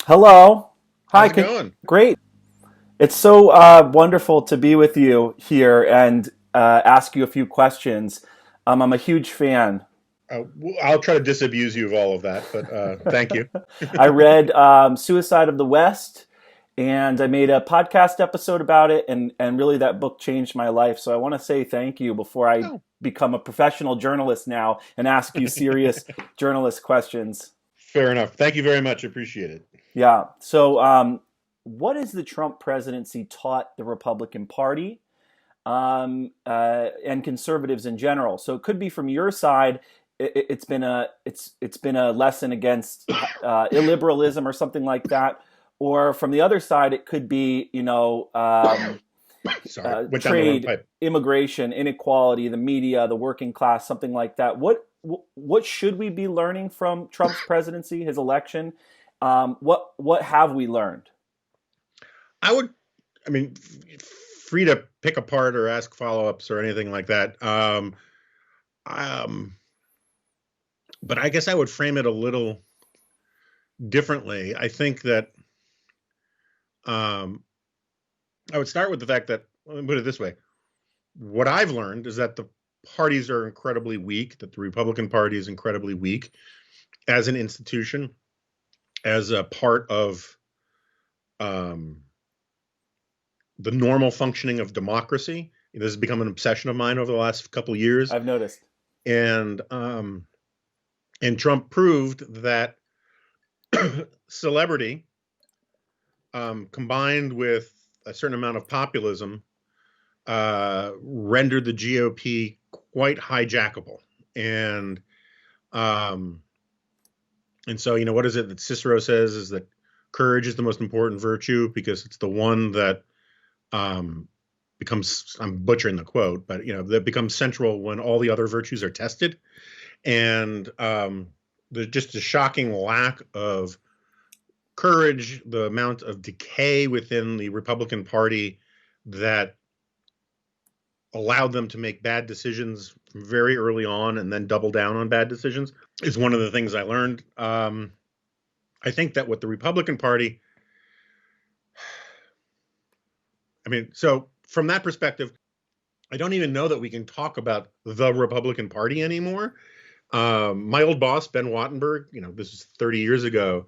Hello. Hi. How's it going? Great. It's so wonderful to be with you here and ask you a few questions. I'm a huge fan. I'll try to disabuse you of all of that, but thank you. I read Suicide of the West, and I made a podcast episode about it, and really that book changed my life. So I want to say thank you before I Oh, become a professional journalist now and ask you serious journalist questions. fair enough. Thank you very much. Appreciate it. Yeah. So, what has the Trump presidency taught the Republican Party and conservatives in general? So, it could be from your side. It's been a lesson against illiberalism or something like that, or from the other side, it could be Sorry, went down the wrong trade, pipe. immigration, inequality, the media, the working class, something like that. What should we be learning from Trump's presidency, his election? What have we learned? I would, I mean, free to pick apart or ask follow-ups or anything like that. Um, but I guess I would frame it a little differently. I think that um, I would start with the fact that, let me put it this way. What I've learned is that the parties are incredibly weak, that the Republican Party is incredibly weak as an institution, as a part of the normal functioning of democracy. This has become an obsession of mine over the last couple of years, I've noticed. and Trump proved that celebrity, combined with a certain amount of populism, rendered the GOP quite hijackable. Um, and so, what is it that Cicero says is that courage is the most important virtue because it's the one that becomes, I'm butchering the quote, but, that becomes central when all the other virtues are tested. And there's just a shocking lack of courage, the amount of decay within the Republican Party that allowed them to make bad decisions very early on and then double down on bad decisions is one of the things I learned. I think that what the Republican Party, so from that perspective, I don't even know that we can talk about the Republican Party anymore. My old boss, Ben Wattenberg, this is 30 years ago,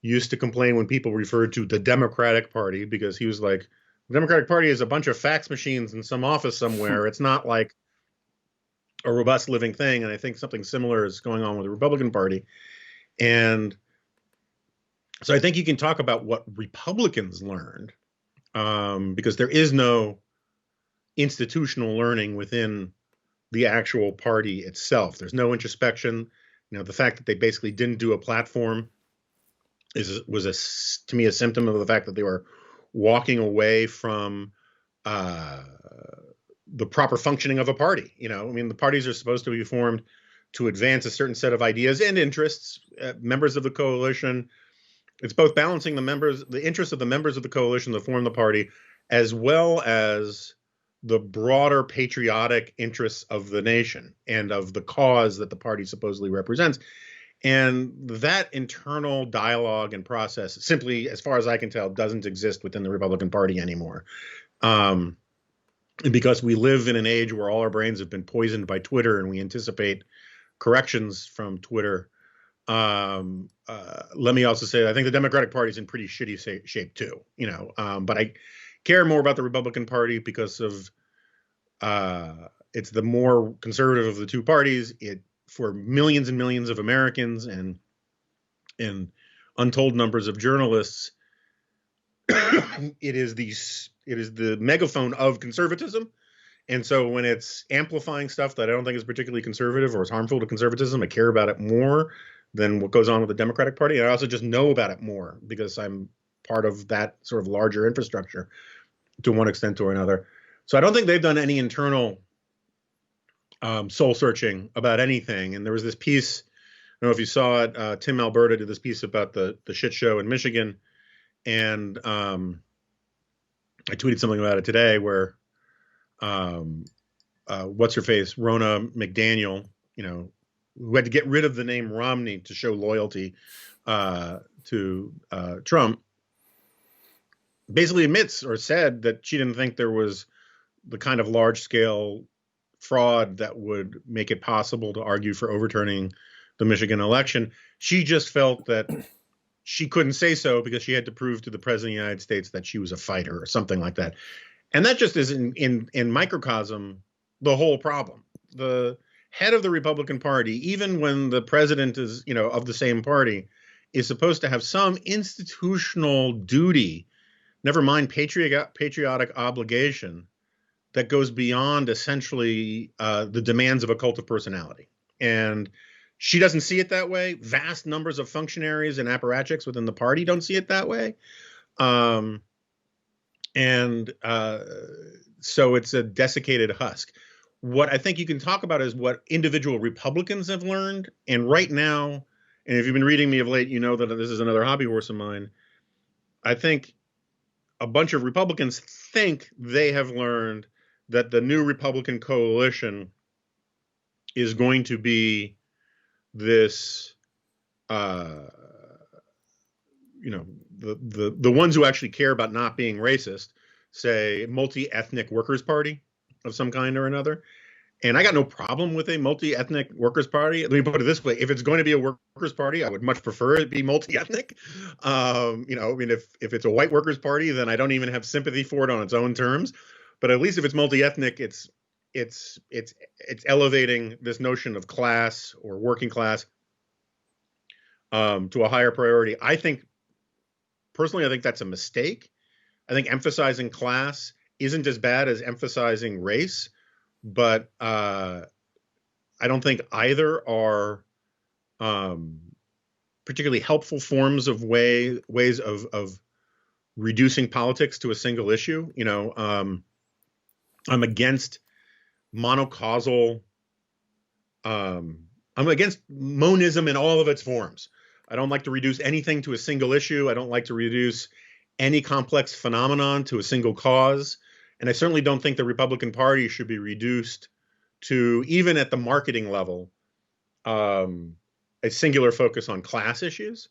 used to complain when people referred to the Democratic Party because he was like, the Democratic Party is a bunch of fax machines in some office somewhere. It's not like a robust living thing. And I think something similar is going on with the Republican Party. And so I think you can talk about what Republicans learned, because there is no institutional learning within the actual party itself. There's no introspection. The fact that they basically didn't do a platform was to me a symptom of the fact that they were walking away from the proper functioning of a party. The parties are supposed to be formed to advance a certain set of ideas and interests. Members of the coalition, it's both balancing the interests of the members of the coalition that form the party, as well as the broader patriotic interests of the nation and of the cause that the party supposedly represents. And that internal dialogue and process simply, as far as I can tell, doesn't exist within the Republican Party anymore. Because we live in an age where all our brains have been poisoned by Twitter and we anticipate corrections from Twitter. Let me also say, I think the Democratic Party is in pretty shitty shape too, but I care more about the Republican Party because of it's the more conservative of the two parties. For millions and millions of Americans and untold numbers of journalists, it is the megaphone of conservatism. And so when it's amplifying stuff that I don't think is particularly conservative or is harmful to conservatism, I care about it more than what goes on with the Democratic Party. And I also just know about it more because I'm part of that sort of larger infrastructure to one extent or another. So I don't think they've done any internal soul searching about anything. And there was this piece, I don't know if you saw it, Tim Alberta did this piece about the shit show in Michigan. And I tweeted something about it today where what's her face, Rona McDaniel, who had to get rid of the name Romney to show loyalty to to Trump, basically admits or said that she didn't think there was the kind of large-scale fraud that would make it possible to argue for overturning the Michigan election. She just felt that she couldn't say so because she had to prove to the president of the United States that she was a fighter or something like that. And that just is in microcosm the whole problem. The head of the Republican Party, even when the president is, of the same party, is supposed to have some institutional duty, never mind patriotic obligation, that goes beyond essentially the demands of a cult of personality. And she doesn't see it that way. Vast numbers of functionaries and apparatchiks within the party don't see it that way. So it's a desiccated husk. What I think you can talk about is what individual Republicans have learned. And right now, and if you've been reading me of late, you know that this is another hobby horse of mine. I think a bunch of Republicans think they have learned that the new Republican coalition is going to be this, the ones who actually care about not being racist, say multi-ethnic workers' party of some kind or another. And I got no problem with a multi-ethnic workers' party. Let me put it this way. If it's going to be a workers' party, I would much prefer it be multi-ethnic. If it's a white workers' party, then I don't even have sympathy for it on its own terms. But at least if it's multi-ethnic, it's elevating this notion of class or working class to a higher priority. I think that's a mistake. I think emphasizing class isn't as bad as emphasizing race, but I don't think either are particularly helpful forms of ways of reducing politics to a single issue. I'm against monocausal. I'm against monism in all of its forms. I don't like to reduce anything to a single issue. I don't like to reduce any complex phenomenon to a single cause. And I certainly don't think the Republican Party should be reduced to, even at the marketing level, a singular focus on class issues.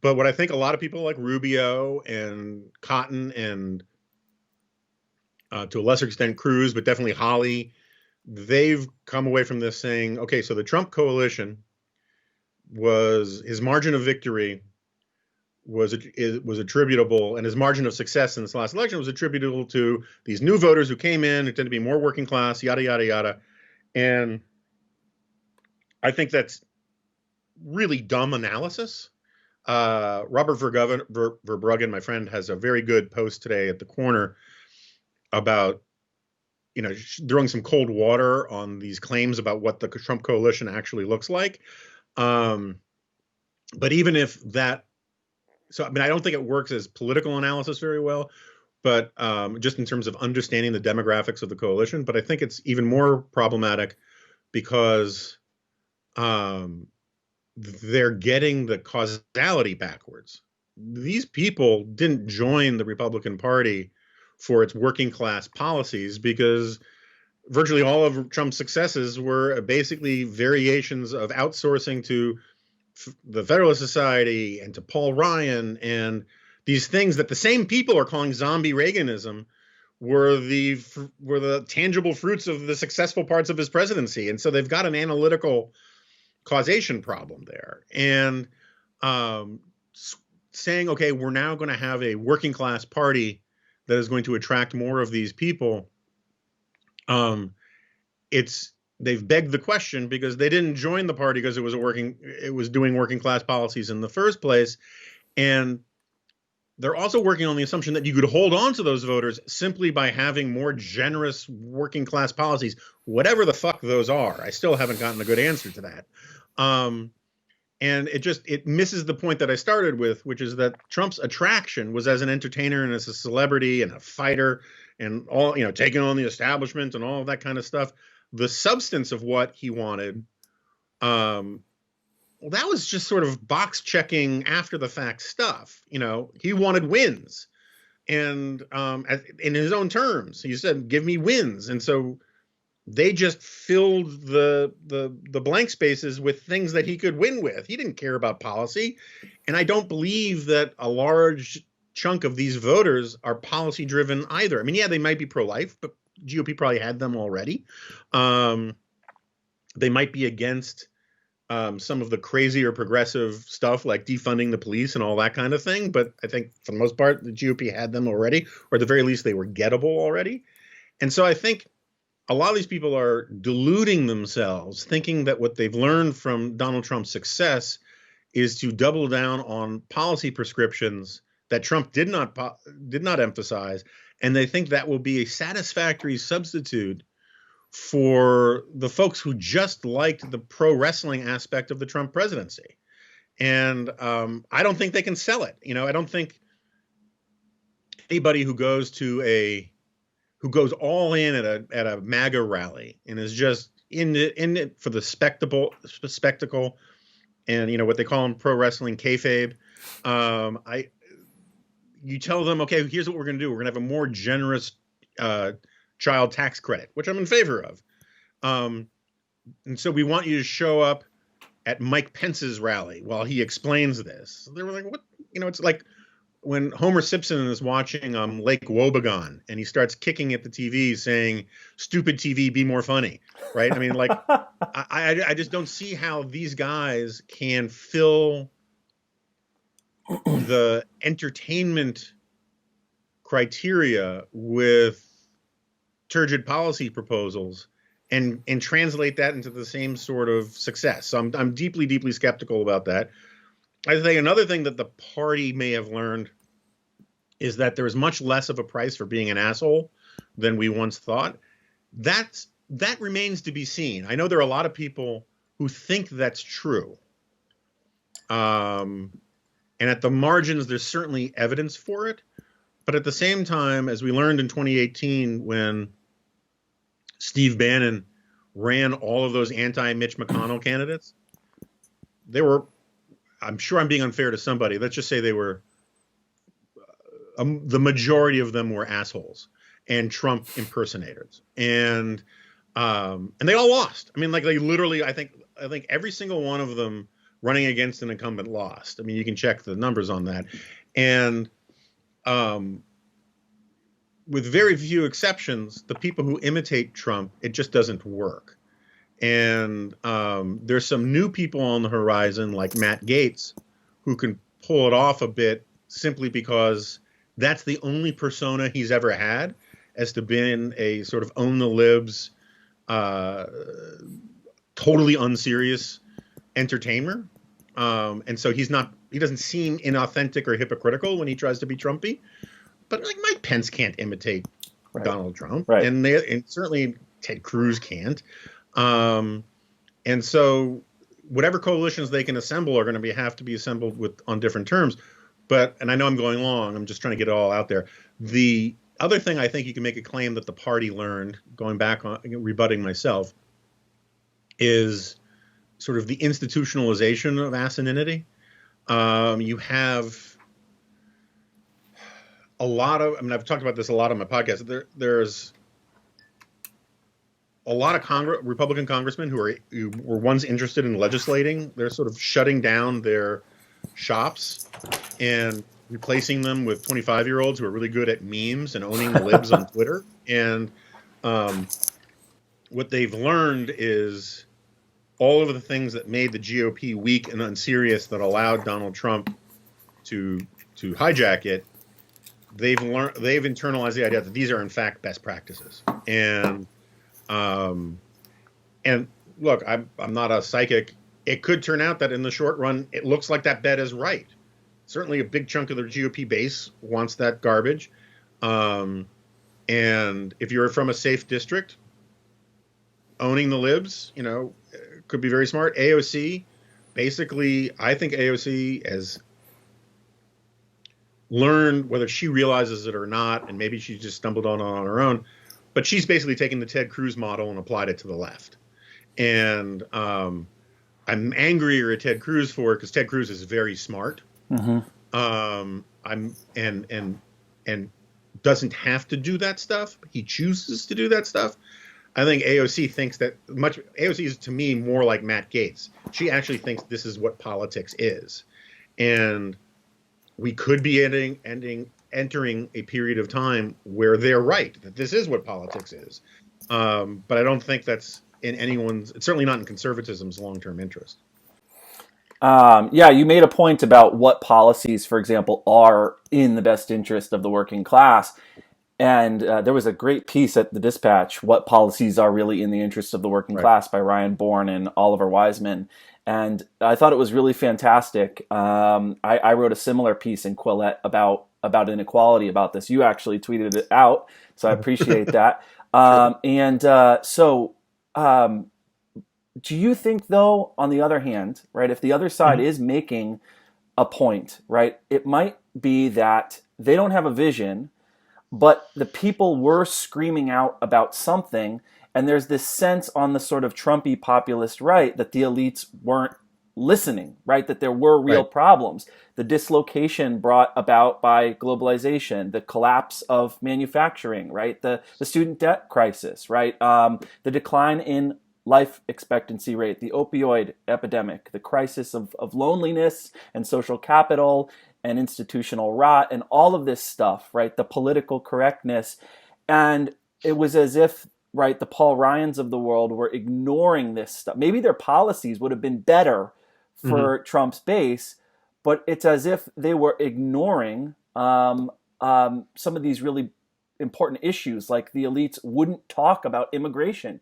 But what I think a lot of people like Rubio and Cotton and to a lesser extent Cruz, but definitely Hawley, they've come away from this saying, okay, so the Trump coalition his margin of victory was attributable, and his margin of success in this last election was attributable to these new voters who came in, who tend to be more working class, yada, yada, yada. And I think that's really dumb analysis. Robert Verbruggen, my friend, has a very good post today at the Corner about, throwing some cold water on these claims about what the Trump coalition actually looks like. But even if that, I don't think it works as political analysis very well, but just in terms of understanding the demographics of the coalition. But I think it's even more problematic because they're getting the causality backwards. These people didn't join the Republican Party for its working class policies, because virtually all of Trump's successes were basically variations of outsourcing to the Federalist Society and to Paul Ryan, and these things that the same people are calling zombie Reaganism were the tangible fruits of the successful parts of his presidency. And so they've got an analytical causation problem there. And saying, okay, we're now going to have a working class party that is going to attract more of these people. They've begged the question because they didn't join the party because it was doing working class policies in the first place. And they're also working on the assumption that you could hold on to those voters simply by having more generous working class policies, whatever the fuck those are. I still haven't gotten a good answer to that. And it misses the point that I started with, which is that Trump's attraction was as an entertainer and as a celebrity and a fighter and all, taking on the establishment and all of that kind of stuff. The substance of what he wanted, that was just sort of box checking after the fact stuff. He wanted wins, and in his own terms, he said, "Give me wins." And so they just filled the blank spaces with things that he could win with. He didn't care about policy, and I don't believe that a large chunk of these voters are policy driven either. I mean, yeah, they might be pro-life, but GOP probably had them already. They might be against some of the crazier progressive stuff like defunding the police and all that kind of thing. But I think for the most part, the GOP had them already, or at the very least, they were gettable already. And so I think a lot of these people are deluding themselves, thinking that what they've learned from Donald Trump's success is to double down on policy prescriptions that Trump did not emphasize, and they think that will be a satisfactory substitute for the folks who just liked the pro wrestling aspect of the Trump presidency. And I don't think they can sell it. I don't think anybody who goes all in at a MAGA rally and is just in it for the spectacle, and what they call in pro wrestling kayfabe. You tell them, okay, here's what we're going to do. We're going to have a more generous child tax credit, which I'm in favor of. And so we want you to show up at Mike Pence's rally while he explains this. They were like, what? It's like when Homer Simpson is watching Lake Wobegon and he starts kicking at the TV saying, stupid TV, be more funny, right? I mean, like, I just don't see how these guys can fill the entertainment criteria with turgid policy proposals and translate that into the same sort of success. So I'm deeply, deeply skeptical about that. I think another thing that the party may have learned is that there is much less of a price for being an asshole than we once thought. That remains to be seen. I know there are a lot of people who think that's true. And at the margins, there's certainly evidence for it. But at the same time, as we learned in 2018, when Steve Bannon ran all of those anti-Mitch McConnell candidates, they were, I'm sure I'm being unfair to somebody, let's just say they were, the majority of them were assholes and Trump impersonators. And they all lost. I mean, like they literally, I think every single one of them running against an incumbent lost. I mean, you can check the numbers on that. And with very few exceptions, the people who imitate Trump, it just doesn't work. And there's some new people on the horizon, like Matt Gaetz, who can pull it off a bit simply because that's the only persona he's ever had, as to being a sort of own the libs, totally unserious entertainer. And so he doesn't seem inauthentic or hypocritical when he tries to be Trumpy. But like Mike Pence can't imitate Donald Trump, right? And certainly Ted Cruz can't. And so whatever coalitions they can assemble are going to have to be assembled on different terms. And I know I'm going long. I'm just trying to get it all out there. The other thing I think you can make a claim that the party learned, going back on rebutting myself, is sort of the institutionalization of asininity. You have a lot of, I've talked about this a lot on my podcast. There's a lot of Republican congressmen who were once interested in legislating. They're sort of shutting down their shops and replacing them with 25-year-olds who are really good at memes and owning the libs on Twitter. And what they've learned is all of the things that made the GOP weak and unserious that allowed Donald Trump to hijack it. They've internalized the idea that these are in fact best practices. And look, I'm not a psychic. It could turn out that in the short run, it looks like that bet is right. Certainly a big chunk of the GOP base wants that garbage. And if you're from a safe district, owning the libs, could be very smart. AOC, basically, I think AOC has learned, whether she realizes it or not, and maybe she just stumbled on her own, but she's basically taken the Ted Cruz model and applied it to the left. And I'm angrier at Ted Cruz for it because Ted Cruz is very smart. Mm-hmm. And doesn't have to do that stuff. He chooses to do that stuff. I think AOC thinks that much. AOC is to me more like Matt Gaetz. She actually thinks this is what politics is, and we could be entering a period of time where they're right that this is what politics is. But I don't think that's in anyone's. It's certainly not in conservatism's long-term interest. Yeah, you made a point about what policies, for example, are in the best interest of the working class. And there was a great piece at the Dispatch, What Policies Are Really in the Interest of the Working Class by Ryan Bourne and Oliver Wiseman. And I thought it was really fantastic. I wrote a similar piece in Quillette about inequality about this. You actually tweeted it out, so I appreciate that. Do you think, though, on the other hand, right, if the other side is making a point, right, it might be that they don't have a vision, but the people were screaming out about something, and there's this sense on the sort of Trumpy populist right that the elites weren't listening, right? That there were real problems. The dislocation brought about by globalization, the collapse of manufacturing, right? The student debt crisis, right? The decline in life expectancy rate, the opioid epidemic, the crisis of loneliness and social capital and institutional rot and all of this stuff, right? The political correctness. And it was as if, right, the Paul Ryans of the world were ignoring this stuff. Maybe their policies would have been better for Trump's base, but it's as if they were ignoring some of these really important issues, like the elites wouldn't talk about immigration.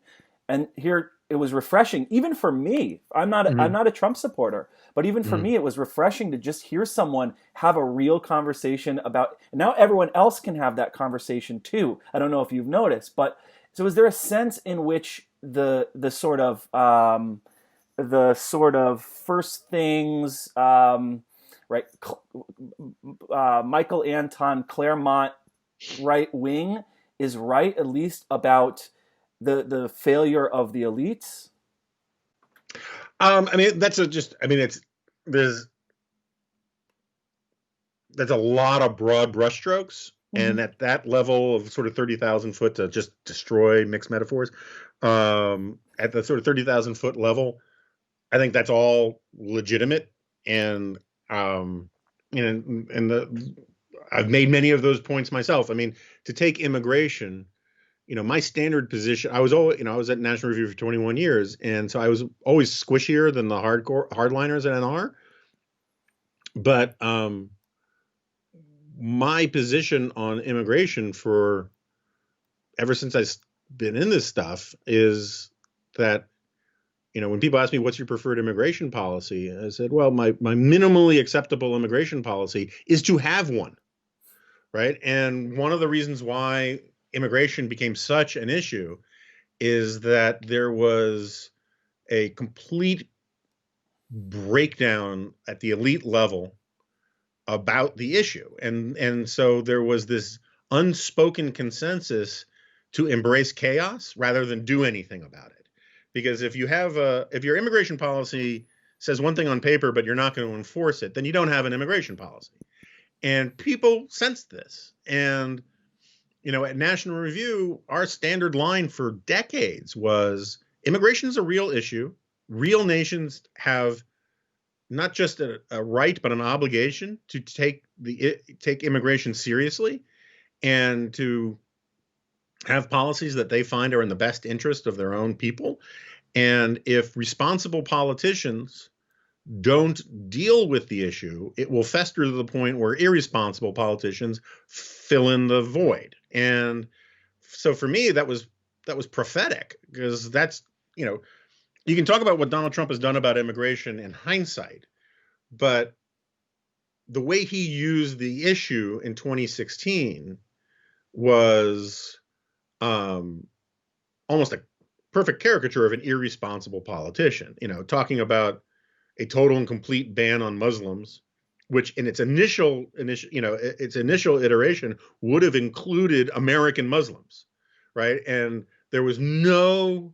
And here it was refreshing, even for me. I'm not a Trump supporter, but even for me, it was refreshing to just hear someone have a real conversation about. And now everyone else can have that conversation too. I don't know if you've noticed, but so is there a sense in which the sort of first things, right? Michael Anton Claremont right wing is right, at least about the failure of the elites? I mean, that's there's a lot of broad brushstrokes, and at that level of sort of 30,000 foot, to just destroy mixed metaphors, at the sort of 30,000 foot level, I think that's all legitimate, and I've made many of those points myself. I mean, to take immigration. My standard position, I was at National Review for 21 years. And so I was always squishier than the hardliners at NR. But my position on immigration ever since I've been in this stuff is that, when people ask me, what's your preferred immigration policy? I said, well, my minimally acceptable immigration policy is to have one. Right. And one of the reasons why immigration became such an issue is that there was a complete breakdown at the elite level about the issue. And so there was this unspoken consensus to embrace chaos rather than do anything about it. Because if your immigration policy says one thing on paper, but you're not going to enforce it, then you don't have an immigration policy. And people sensed this. And at National Review, our standard line for decades was immigration is a real issue. Real nations have not just a right, but an obligation to take immigration seriously and to have policies that they find are in the best interest of their own people. And if responsible politicians don't deal with the issue, it will fester to the point where irresponsible politicians fill in the void. And so for me, that was prophetic, because that's, you can talk about what Donald Trump has done about immigration in hindsight, but the way he used the issue in 2016 was almost a perfect caricature of an irresponsible politician, talking about a total and complete ban on Muslims, which in its initial iteration would have included American Muslims, right? And there was no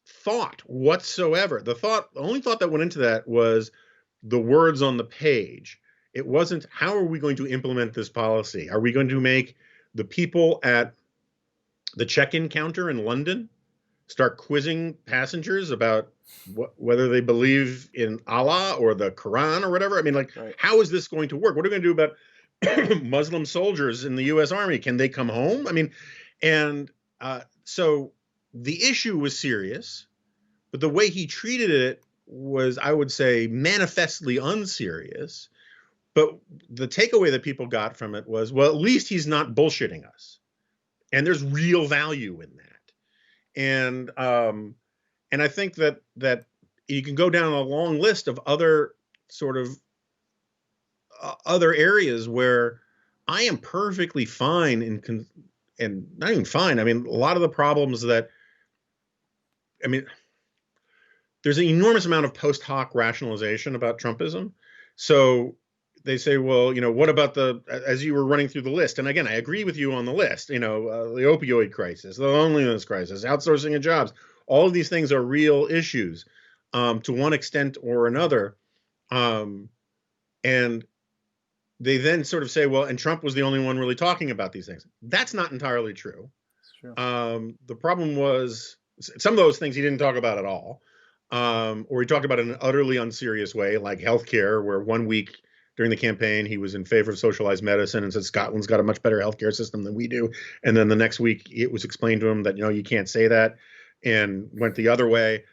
thought whatsoever. The only thought that went into that was the words on the page. It wasn't, how are we going to implement this policy? Are we going to make the people at the check-in counter in London, start quizzing passengers about whether they believe in Allah or the Quran or whatever. I mean, like, Right. how is this going to work? What are we going to do about Muslim soldiers in the U.S. Army? Can they come home? I mean, and so the issue was serious, but the way he treated it was, I would say, manifestly unserious. But the takeaway that people got from it was, well, at least he's not bullshitting us. And there's real value in that. And I think that you can go down a long list of other sort of other areas where I am perfectly fine and not even fine. I mean, a lot of the problems that, I mean, there's an enormous amount of post hoc rationalization about Trumpism. So they say, well, what about as you were running through the list? And again, I agree with you on the list, the opioid crisis, the loneliness crisis, outsourcing of jobs. All of these things are real issues to one extent or another. And they then sort of say, well, and Trump was the only one really talking about these things. That's not entirely true. It's true. The problem was some of those things he didn't talk about at all. Or he talked about it in an utterly unserious way, like healthcare, where 1 week during the campaign, he was in favor of socialized medicine and said Scotland's got a much better healthcare system than we do. And then the next week, it was explained to him that, you can't say that, and went the other way.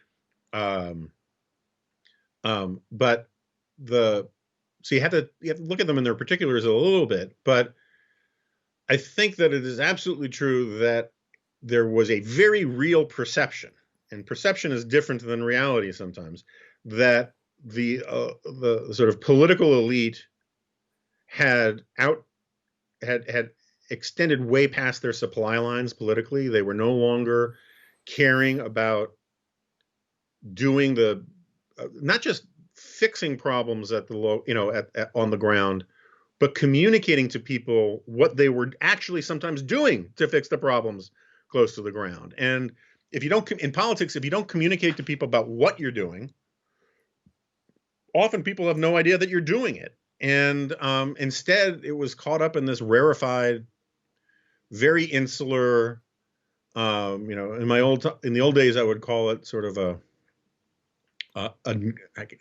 But so you have to look at them in their particulars a little bit. But I think that it is absolutely true that there was a very real perception, and perception is different than reality sometimes, that the sort of political elite had extended way past their supply lines politically. They were no longer caring about doing not just fixing problems at the on the ground, but communicating to people what they were actually sometimes doing to fix the problems close to the ground. And if you don't, in politics, if you don't communicate to people about what you're doing, often people have no idea that you're doing it. And instead, it was caught up in this rarefied, very insular, in the old days, I would call it sort of I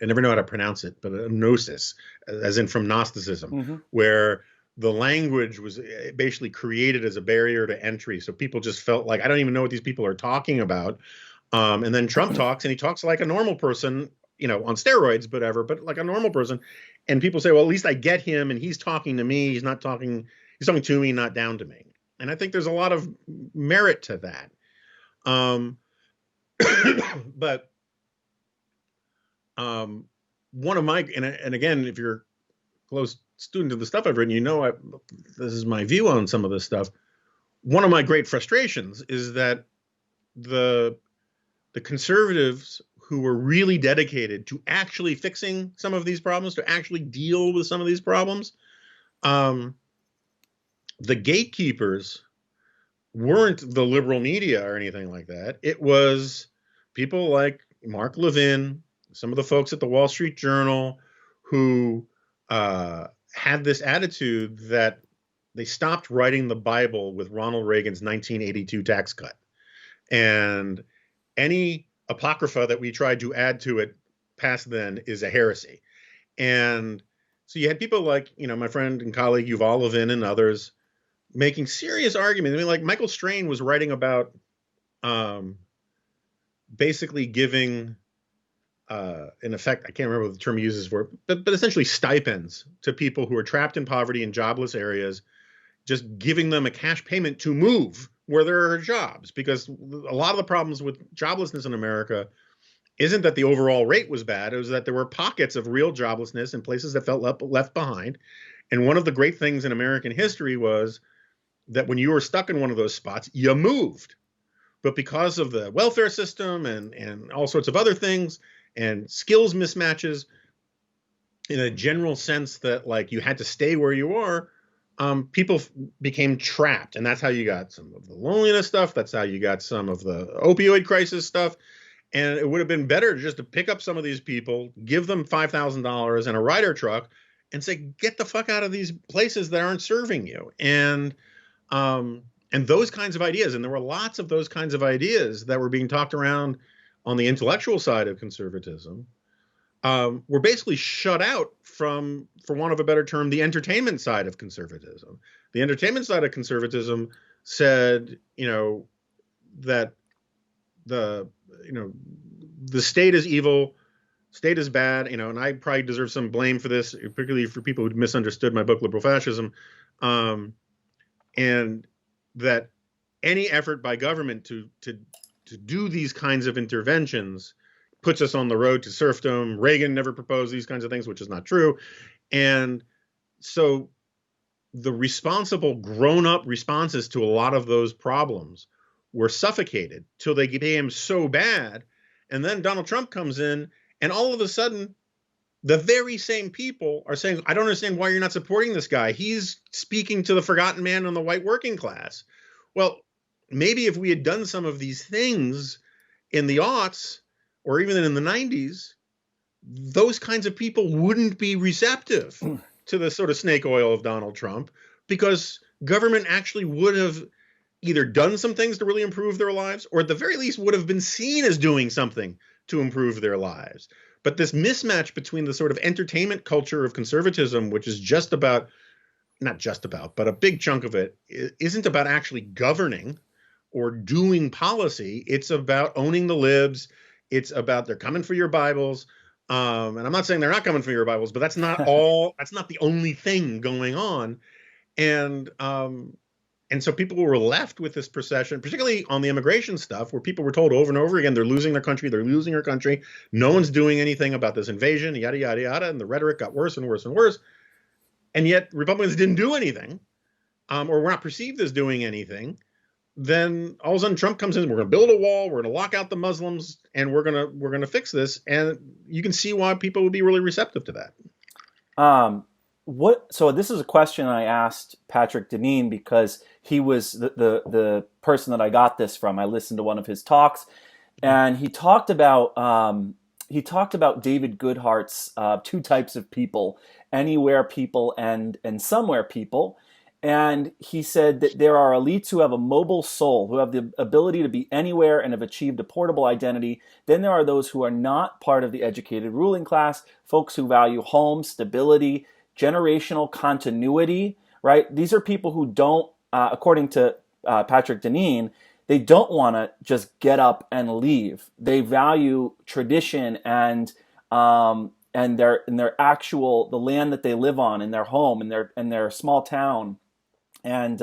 never know how to pronounce it, but a gnosis, as in from Gnosticism, where the language was basically created as a barrier to entry. So people just felt like, I don't even know what these people are talking about. And then Trump talks, and he talks like a normal person, on steroids, but like a normal person. And people say, well, at least I get him, and he's talking to me. He's talking to me, not down to me. And I think there's a lot of merit to that. But one of my, and again, if you're a close student of the stuff I've written, this is my view on some of this stuff. One of my great frustrations is that the conservatives who were really dedicated to actually fixing some of these problems, to actually deal with some of these problems, the gatekeepers weren't the liberal media or anything like that. It was people like Mark Levin, some of the folks at the Wall Street Journal, who had this attitude that they stopped writing the Bible with Ronald Reagan's 1982 tax cut. And any apocrypha that we tried to add to it past then is a heresy. And so you had people like, my friend and colleague Yuval Levin and others making serious arguments. I mean, like Michael Strain was writing about basically giving, in effect, I can't remember what the term he uses for it, but essentially stipends to people who are trapped in poverty in jobless areas, just giving them a cash payment to move where there are jobs. Because a lot of the problems with joblessness in America isn't that the overall rate was bad. It was that there were pockets of real joblessness in places that felt left behind. And one of the great things in American history was that when you were stuck in one of those spots, you moved. But because of the welfare system and all sorts of other things and skills mismatches, in a general sense that like you had to stay where you are, people became trapped. And that's how you got some of the loneliness stuff. That's how you got some of the opioid crisis stuff. And it would have been better just to pick up some of these people, give them $5,000 and a rider truck, and say, get the fuck out of these places that aren't serving you. And And those kinds of ideas, and there were lots of those kinds of ideas that were being talked around on the intellectual side of conservatism, were basically shut out from, for want of a better term, the entertainment side of conservatism. The entertainment side of conservatism said, that the state is evil, state is bad, and I probably deserve some blame for this, particularly for people who misunderstood my book, Liberal Fascism, and that any effort by government to do these kinds of interventions puts us on the road to serfdom. Reagan never proposed these kinds of things, which is not true. And so the responsible grown-up responses to a lot of those problems were suffocated till they became so bad. And then Donald Trump comes in, and all of a sudden, the very same people are saying, I don't understand why you're not supporting this guy. He's speaking to the forgotten man and the white working class. Well, maybe if we had done some of these things in the aughts or even in the 90s, those kinds of people wouldn't be receptive to the sort of snake oil of Donald Trump, because government actually would have either done some things to really improve their lives, or at the very least would have been seen as doing something to improve their lives. But this mismatch between the sort of entertainment culture of conservatism, which is just about, not just about, but a big chunk of it isn't about actually governing or doing policy. It's about owning the libs. It's about they're coming for your Bibles. And I'm not saying they're not coming for your Bibles, but that's not all. That's not the only thing going on. And so people were left with this procession, particularly on the immigration stuff, where people were told over and over again, they're losing their country, they're losing their country. No one's doing anything about this invasion, yada, yada, yada. And the rhetoric got worse and worse and worse. And yet Republicans didn't do anything, or were not perceived as doing anything. Then all of a sudden Trump comes in, we're going to build a wall, we're going to lock out the Muslims, and we're going to fix this. And you can see why people would be really receptive to that. So this is a question I asked Patrick Deneen, because he was the person that I got this from. I listened to one of his talks, and he talked about David Goodhart's two types of people: anywhere people and somewhere people. And he said that there are elites who have a mobile soul, who have the ability to be anywhere and have achieved a portable identity. Then there are those who are not part of the educated ruling class, folks who value home, stability, generational continuity, right? These are people who don't, according to Patrick Deneen, they don't want to just get up and leave. They value tradition and their actual, the land that they live on, in their home, in their small town, and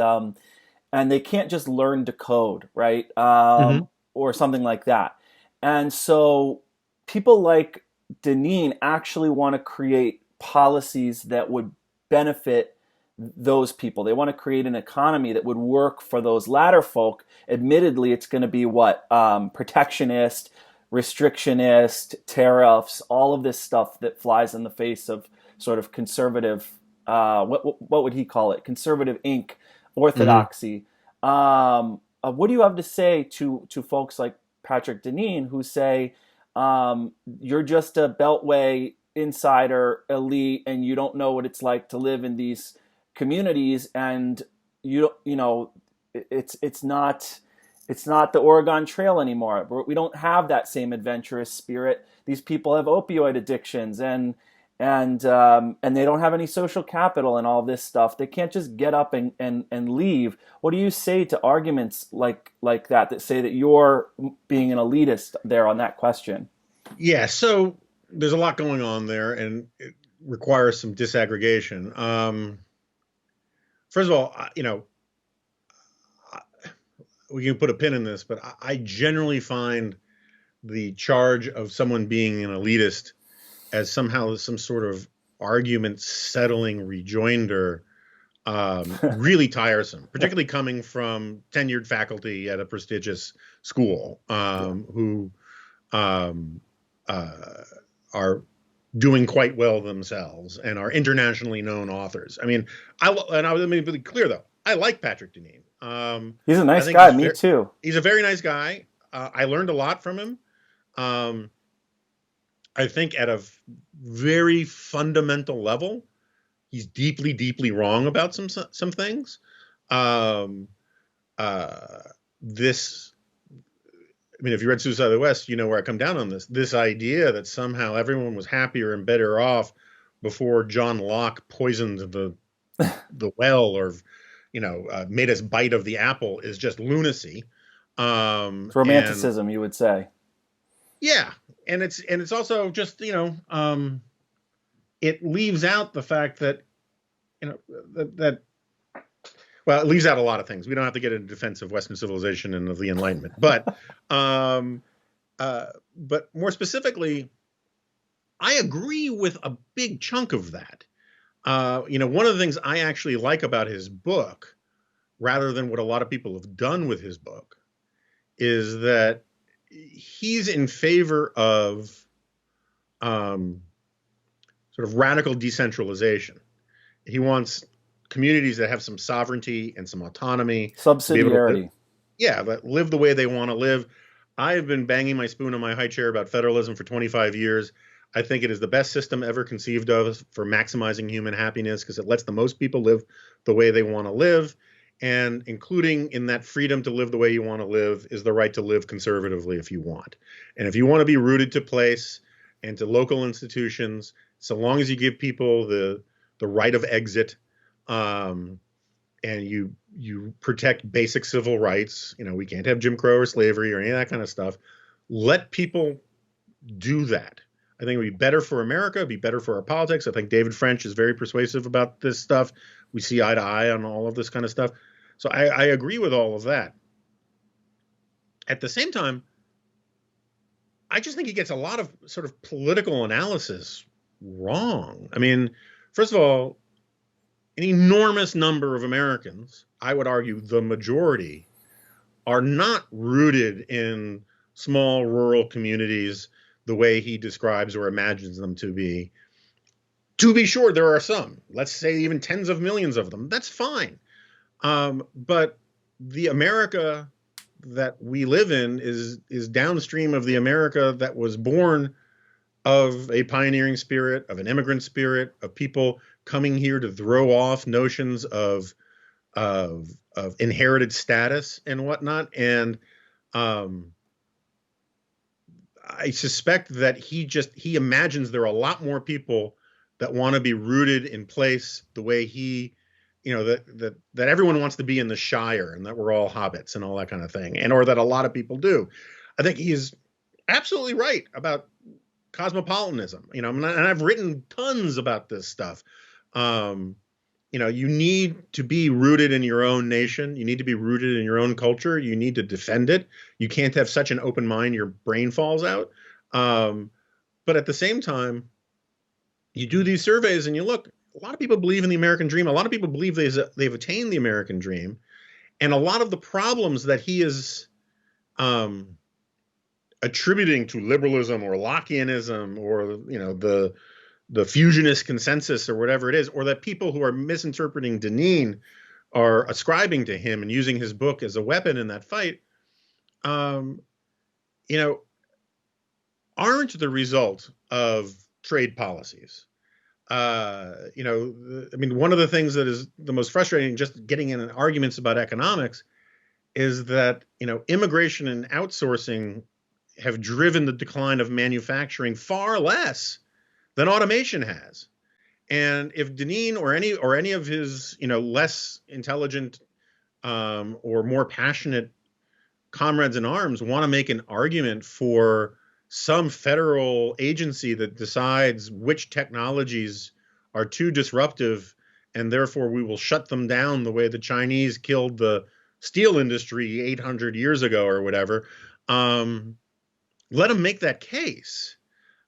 they can't just learn to code, right? Or something like that. And so people like Deneen actually want to create policies that would benefit those people. They want to create an economy that would work for those latter folk. Admittedly, it's going to be protectionist, restrictionist, tariffs, all of this stuff that flies in the face of sort of conservative, what would he call it? Conservative Inc. orthodoxy. What do you have to say to folks like Patrick Deneen who say, you're just a Beltway insider elite and you don't know what it's like to live in these communities, and it's not the Oregon Trail anymore. We don't have that same adventurous spirit. These people have opioid addictions and they don't have any social capital and all this stuff. They can't just get up and leave. What do you say to arguments like that say that you're being an elitist there on that question? Yeah, so there's a lot going on there, and it requires some disaggregation. First of all, we can put a pin in this, but I generally find the charge of someone being an elitist as somehow some sort of argument settling rejoinder really tiresome, particularly coming from tenured faculty at a prestigious school who are doing quite well themselves and are internationally known authors. I mean, let me be clear though. I like Patrick Deneen. He's a nice guy. Me too. He's a very nice guy. I learned a lot from him. I think at a very fundamental level, he's deeply, deeply wrong about some things. this, I mean, if you read Suicide of the West, you know where I come down on this. This idea that somehow everyone was happier and better off before John Locke poisoned the well, or made us bite of the apple, is just lunacy. It's romanticism, you would say. Yeah, and it's also just it leaves out the fact that well, it leaves out a lot of things. We don't have to get into defense of Western civilization and of the Enlightenment, but more specifically, I agree with a big chunk of that. One of the things I actually like about his book, rather than what a lot of people have done with his book, is that he's in favor of sort of radical decentralization. He wants communities that have some sovereignty and some autonomy. Subsidiarity. That live the way they want to live. I've been banging my spoon on my high chair about federalism for 25 years. I think it is the best system ever conceived of for maximizing human happiness, because it lets the most people live the way they want to live. And including in that freedom to live the way you want to live is the right to live conservatively if you want. And if you want to be rooted to place and to local institutions, so long as you give people the right of exit, and you protect basic civil rights, we can't have Jim Crow or slavery or any of that kind of stuff. Let people do that. I think it would be better for America, be better for our politics. I think David French is very persuasive about this stuff. We see eye to eye on all of this kind of stuff. So I agree with all of that. At the same time, I just think he gets a lot of sort of political analysis wrong. I mean, first of all, an enormous number of Americans, I would argue the majority, are not rooted in small rural communities the way he describes or imagines them to be. To be sure, there are some, let's say even tens of millions of them. That's fine. But the America that we live in is downstream of the America that was born of a pioneering spirit, of an immigrant spirit, of people coming here to throw off notions of inherited status and whatnot. And I suspect that he imagines there are a lot more people that want to be rooted in place the way he, that everyone wants to be in the Shire and that we're all hobbits and all that kind of thing, or that a lot of people do. I think he's absolutely right about cosmopolitanism, and I've written tons about this stuff. You need to be rooted in your own nation. You need to be rooted in your own culture. You need to defend it. You can't have such an open mind, your brain falls out. But at the same time, you do these surveys and you look, a lot of people believe in the American dream. A lot of people believe they've attained the American dream. And a lot of the problems that he is attributing to liberalism or Lockeanism or, the fusionist consensus or whatever it is, or that people who are misinterpreting Deneen are ascribing to him and using his book as a weapon in that fight, aren't the result of trade policies. One of the things that is the most frustrating, just getting in arguments about economics, is that, immigration and outsourcing have driven the decline of manufacturing far less than automation has. And if Deneen or any of his, less intelligent or more passionate comrades in arms want to make an argument for some federal agency that decides which technologies are too disruptive and therefore we will shut them down the way the Chinese killed the steel industry 800 years ago or whatever, let them make that case.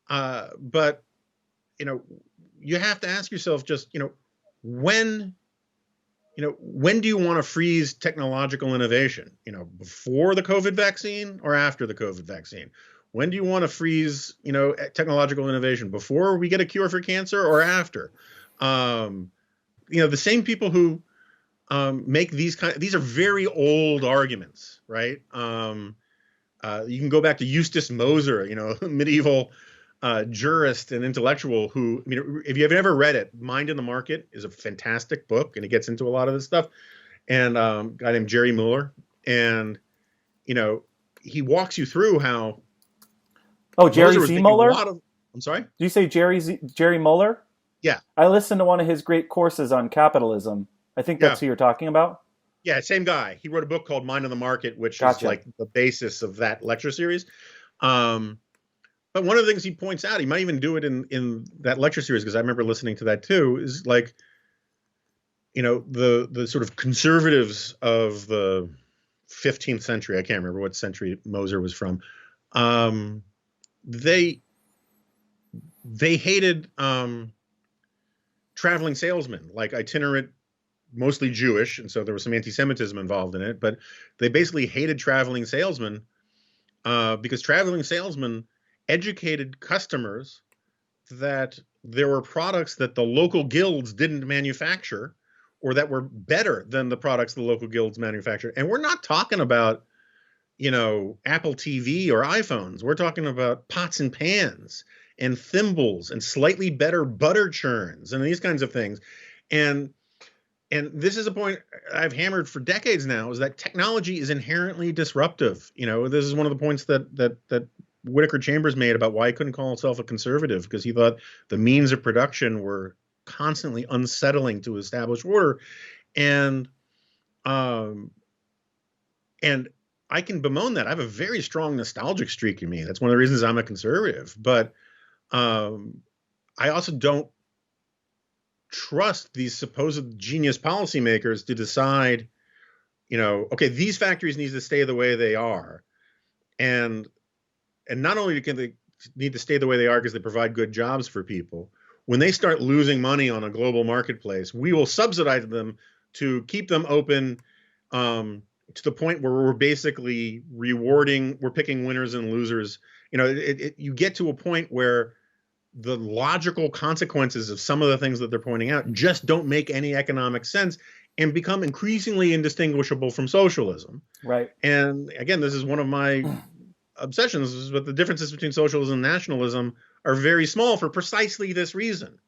But you have to ask yourself just, when do you want to freeze technological innovation? Before the COVID vaccine or after the COVID vaccine? When do you want to freeze, technological innovation? Before we get a cure for cancer or after? The same people who make these are very old arguments, right? You can go back to Eustace Moser, medieval jurist and intellectual who, if you have ever read it, Mind in the Market is a fantastic book and it gets into a lot of this stuff. and a guy named Jerry Mueller, and he walks you through how Jerry Moser was Z. making a Mueller? lot of. I'm sorry. Do you say Jerry Mueller? Yeah. I listened to one of his great courses on capitalism. I think that's who you're talking about. Yeah, same guy. He wrote a book called Mind on the Market, which Gotcha. is like the basis of that lecture series. But one of the things he points out, he might even do it in that lecture series, because I remember listening to that too, is like, the sort of conservatives of the 15th century, I can't remember what century Moser was from, they hated traveling salesmen, like itinerant, mostly Jewish, and so there was some anti-Semitism involved in it, but they basically hated traveling salesmen because traveling salesmen educated customers that there were products that the local guilds didn't manufacture, or that were better than the products the local guilds manufactured. And we're not talking about, Apple TV or iPhones. We're talking about pots and pans and thimbles and slightly better butter churns and these kinds of things. And this is a point I've hammered for decades now, is that technology is inherently disruptive. This is one of the points that Whittaker Chambers made about why he couldn't call himself a conservative, because he thought the means of production were constantly unsettling to established order. And I can bemoan that. I have a very strong nostalgic streak in me. That's one of the reasons I'm a conservative. But I also don't trust these supposed genius policymakers to decide, okay, these factories need to stay the way they are. And not only can they need to stay the way they are because they provide good jobs for people, when they start losing money on a global marketplace, we will subsidize them to keep them open, to the point where we're basically we're picking winners and losers. You get to a point where the logical consequences of some of the things that they're pointing out just don't make any economic sense and become increasingly indistinguishable from socialism. Right. And again, this is one of my obsessions, is that the differences between socialism and nationalism are very small for precisely this reason.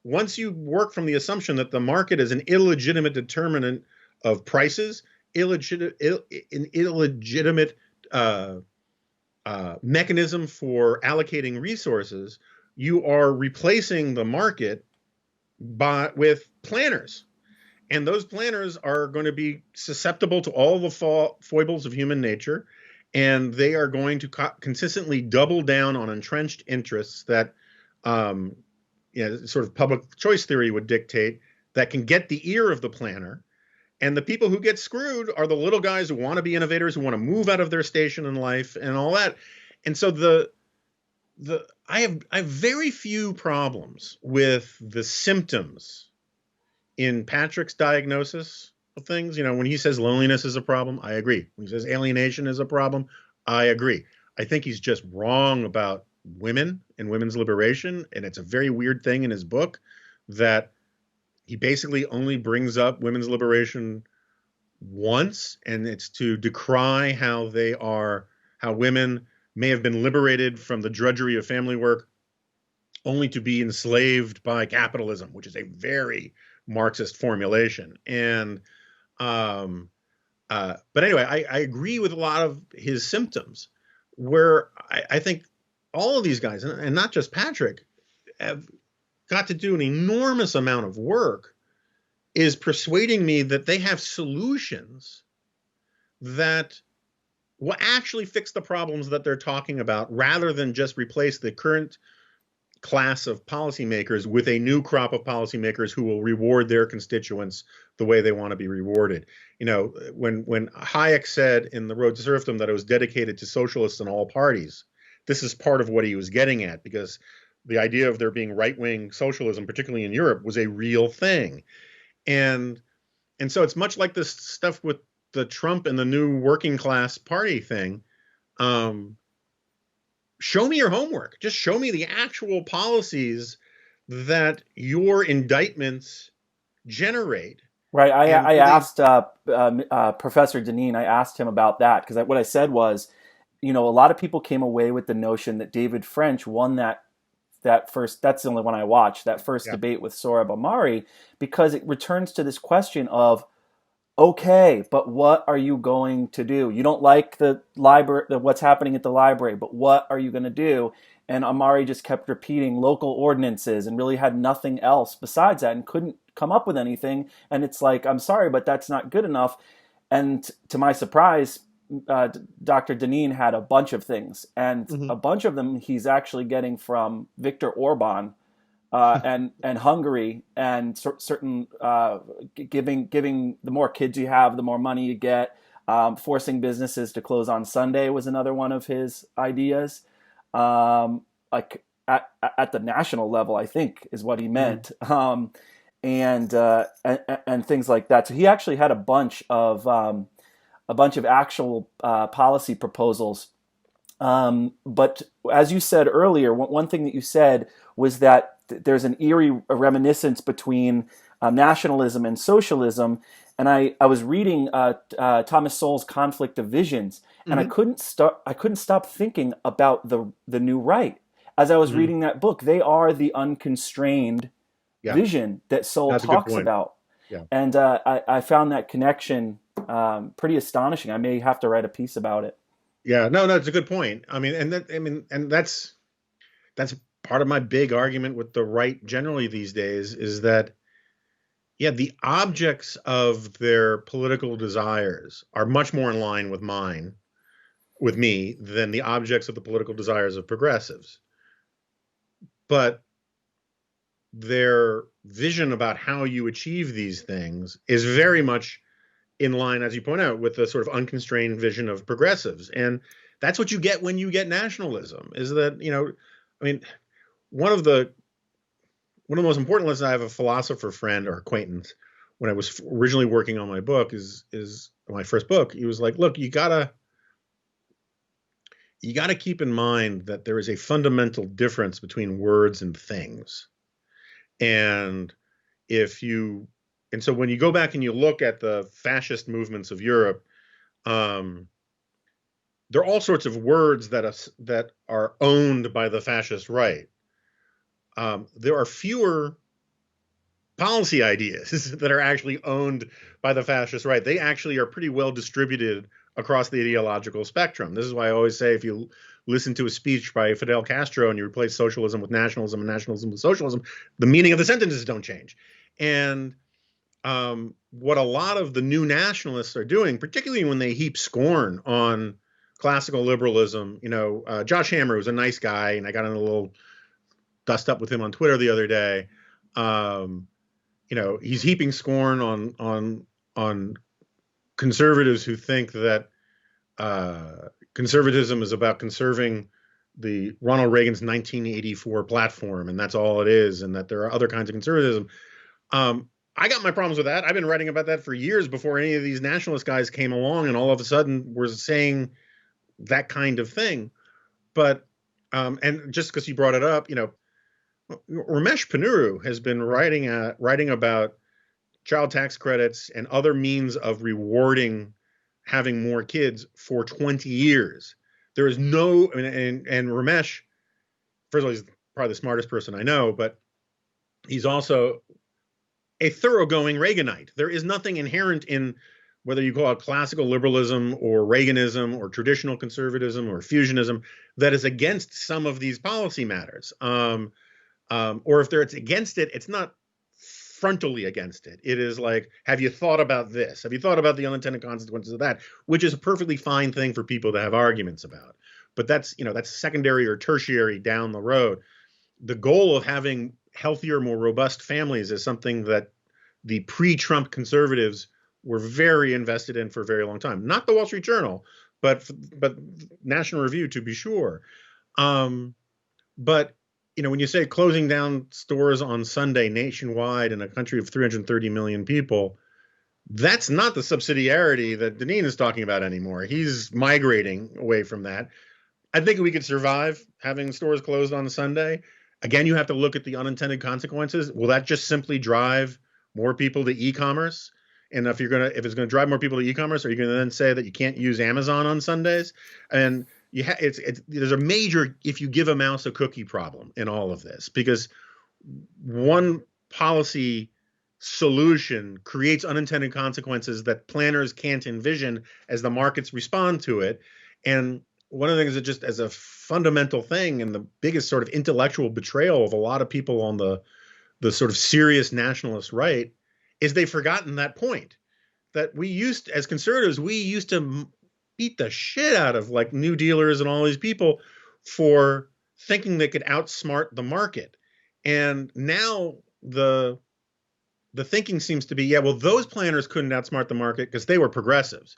Once you work from the assumption that the market is an illegitimate determinant of prices, an illegitimate mechanism for allocating resources, you are replacing the market with planners. And those planners are going to be susceptible to all the foibles of human nature. And they are going to consistently double down on entrenched interests that sort of public choice theory would dictate, that can get the ear of the planner. And the people who get screwed are the little guys who want to be innovators, who want to move out of their station in life and all that. And so I have very few problems with the symptoms in Patrick's diagnosis of things. When he says loneliness is a problem, I agree. When he says alienation is a problem, I agree. I think he's just wrong about women and women's liberation. And it's a very weird thing in his book that he basically only brings up women's liberation once, and it's to decry how women may have been liberated from the drudgery of family work only to be enslaved by capitalism, which is a very Marxist formulation. And but anyway, I agree with a lot of his symptoms, where I think all of these guys, and not just Patrick, have got to do an enormous amount of work, is persuading me that they have solutions that will actually fix the problems that they're talking about, rather than just replace the current class of policymakers with a new crop of policymakers who will reward their constituents the way they want to be rewarded. When Hayek said in The Road to Serfdom that it was dedicated to socialists in all parties, this is part of what he was getting at, because the idea of there being right-wing socialism, particularly in Europe, was a real thing. And so it's much like this stuff with the Trump and the new working class party thing. Show me your homework. Just show me the actual policies that your indictments generate. Right. I asked Professor Deneen, I asked him about that, because what I said was, a lot of people came away with the notion that David French won that first, that's the only one I watched, that first debate with Sohrab Ahmari, because it returns to this question of Okay, but what are you going to do? You don't like the library, what's happening at the library, but what are you going to do? And Amari just kept repeating local ordinances and really had nothing else besides that and couldn't come up with anything. And it's like, I'm sorry, but that's not good enough. And to my surprise, Dr. Deneen had a bunch of things, and a bunch of them he's actually getting from Viktor Orban, and Hungary, and certain giving the more kids you have, the more money you get. Forcing businesses to close on Sunday was another one of his ideas. Like at the national level, I think is what he meant. And things like that. So he actually had a bunch of actual policy proposals. But as you said earlier, one thing that you said was that there's an eerie reminiscence between nationalism and socialism. And I was reading Thomas Sowell's Conflict of Visions, and I couldn't stop thinking about the New Right. As I was reading that book, they are the unconstrained vision that Sowell talks about. Yeah. And I found that connection pretty astonishing. I may have to write a piece about it. Yeah, no, it's a good point. And that's part of my big argument with the right generally these days is that, the objects of their political desires are much more in line with me, than the objects of the political desires of progressives. But their vision about how you achieve these things is very much in line, as you point out, with the sort of unconstrained vision of progressives. And that's what you get when you get nationalism, is that, one of the most important lessons, I have a philosopher friend or acquaintance when I was originally working on my book is my first book. He was like, look, you gotta keep in mind that there is a fundamental difference between words and things. And so when you go back and you look at the fascist movements of Europe, there are all sorts of words that are owned by the fascist right. There are fewer policy ideas that are actually owned by the fascist right. They actually are pretty well distributed across the ideological spectrum. This is why I always say, if you listen to a speech by Fidel Castro and you replace socialism with nationalism and nationalism with socialism, the meaning of the sentences don't change. And what a lot of the new nationalists are doing, particularly when they heap scorn on classical liberalism, Josh Hammer was a nice guy, and I got in a little dust up with him on Twitter the other day. He's heaping scorn on conservatives who think that conservatism is about conserving the Ronald Reagan's 1984 platform, and that's all it is, and that there are other kinds of conservatism. I got my problems with that. I've been writing about that for years before any of these nationalist guys came along and all of a sudden were saying that kind of thing. But and just because you brought it up, Ramesh Ponnuru has been writing about child tax credits and other means of rewarding having more kids for 20 years. There is no, and Ramesh, first of all, he's probably the smartest person I know, but he's also a thoroughgoing Reaganite. There is nothing inherent in whether you call it classical liberalism or Reaganism or traditional conservatism or fusionism that is against some of these policy matters. Or if it's against it, it's not frontally against it. It is like, have you thought about this? Have you thought about the unintended consequences of that? Which is a perfectly fine thing for people to have arguments about. But that's secondary or tertiary down the road. The goal of having healthier, more robust families is something that the pre-Trump conservatives were very invested in for a very long time. Not the Wall Street Journal, but National Review, to be sure. But when you say closing down stores on Sunday nationwide in a country of 330 million people, that's not the subsidiarity that Deneen is talking about anymore. He's migrating away from that. I think we could survive having stores closed on a Sunday. Again, you have to look at the unintended consequences. Will that just simply drive more people to e-commerce? And if it's gonna drive more people to e-commerce, are you going to then say that you can't use Amazon on Sundays? And there's a major if you give a mouse a cookie problem in all of this, because one policy solution creates unintended consequences that planners can't envision as the markets respond to it. And one of the things that just as a fundamental thing and the biggest sort of intellectual betrayal of a lot of people on the sort of serious nationalist right is they've forgotten that point, that as conservatives, we used to beat the shit out of like New Dealers and all these people for thinking they could outsmart the market. And now the thinking seems to be, yeah, well, those planners couldn't outsmart the market because they were progressives.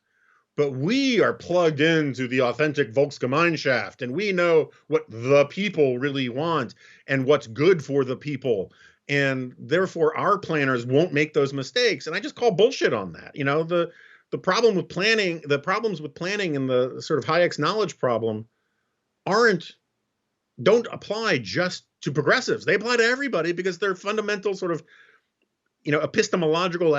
But we are plugged into the authentic Volksgemeinschaft, and we know what the people really want and what's good for the people. And therefore, our planners won't make those mistakes. And I just call bullshit on that. You know, the problem with planning, the problems with planning and the sort of Hayek's knowledge problem don't apply just to progressives. They apply to everybody because they're fundamental sort of, you know, epistemological,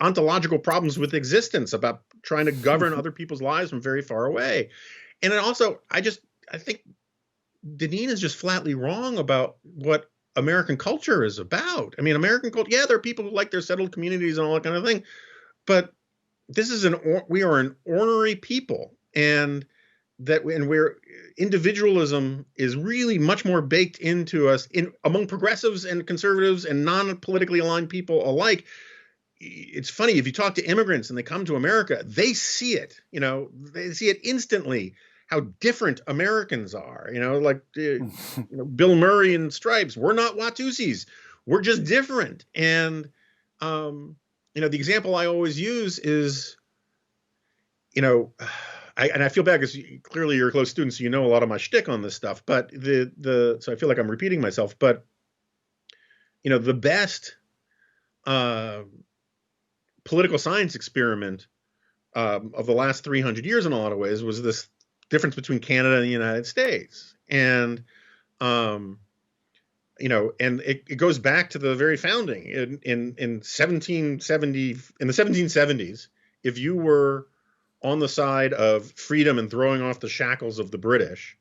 ontological problems with existence about trying to govern other people's lives from very far away. And it also, I think Deneen is just flatly wrong about what American culture is about. I mean, American culture, yeah, there are people who like their settled communities and all that kind of thing, but we are an ornery people, and where individualism is really much more baked into us among progressives and conservatives and non-politically aligned people alike. It's funny, if you talk to immigrants and they come to America, they see it, you know, they see it instantly, how different Americans are, you know, like Bill Murray and Stripes. We're not Watusis. We're just different. And, the example I always use is, I feel bad because clearly you're a close student, so you know a lot of my shtick on this stuff. But so I feel like I'm repeating myself. But the best political science experiment of the last 300 years, in a lot of ways, was this difference between Canada and the United States. And and it goes back to the very founding in 1770. In the 1770s, if you were on the side of freedom and throwing off the shackles of the British,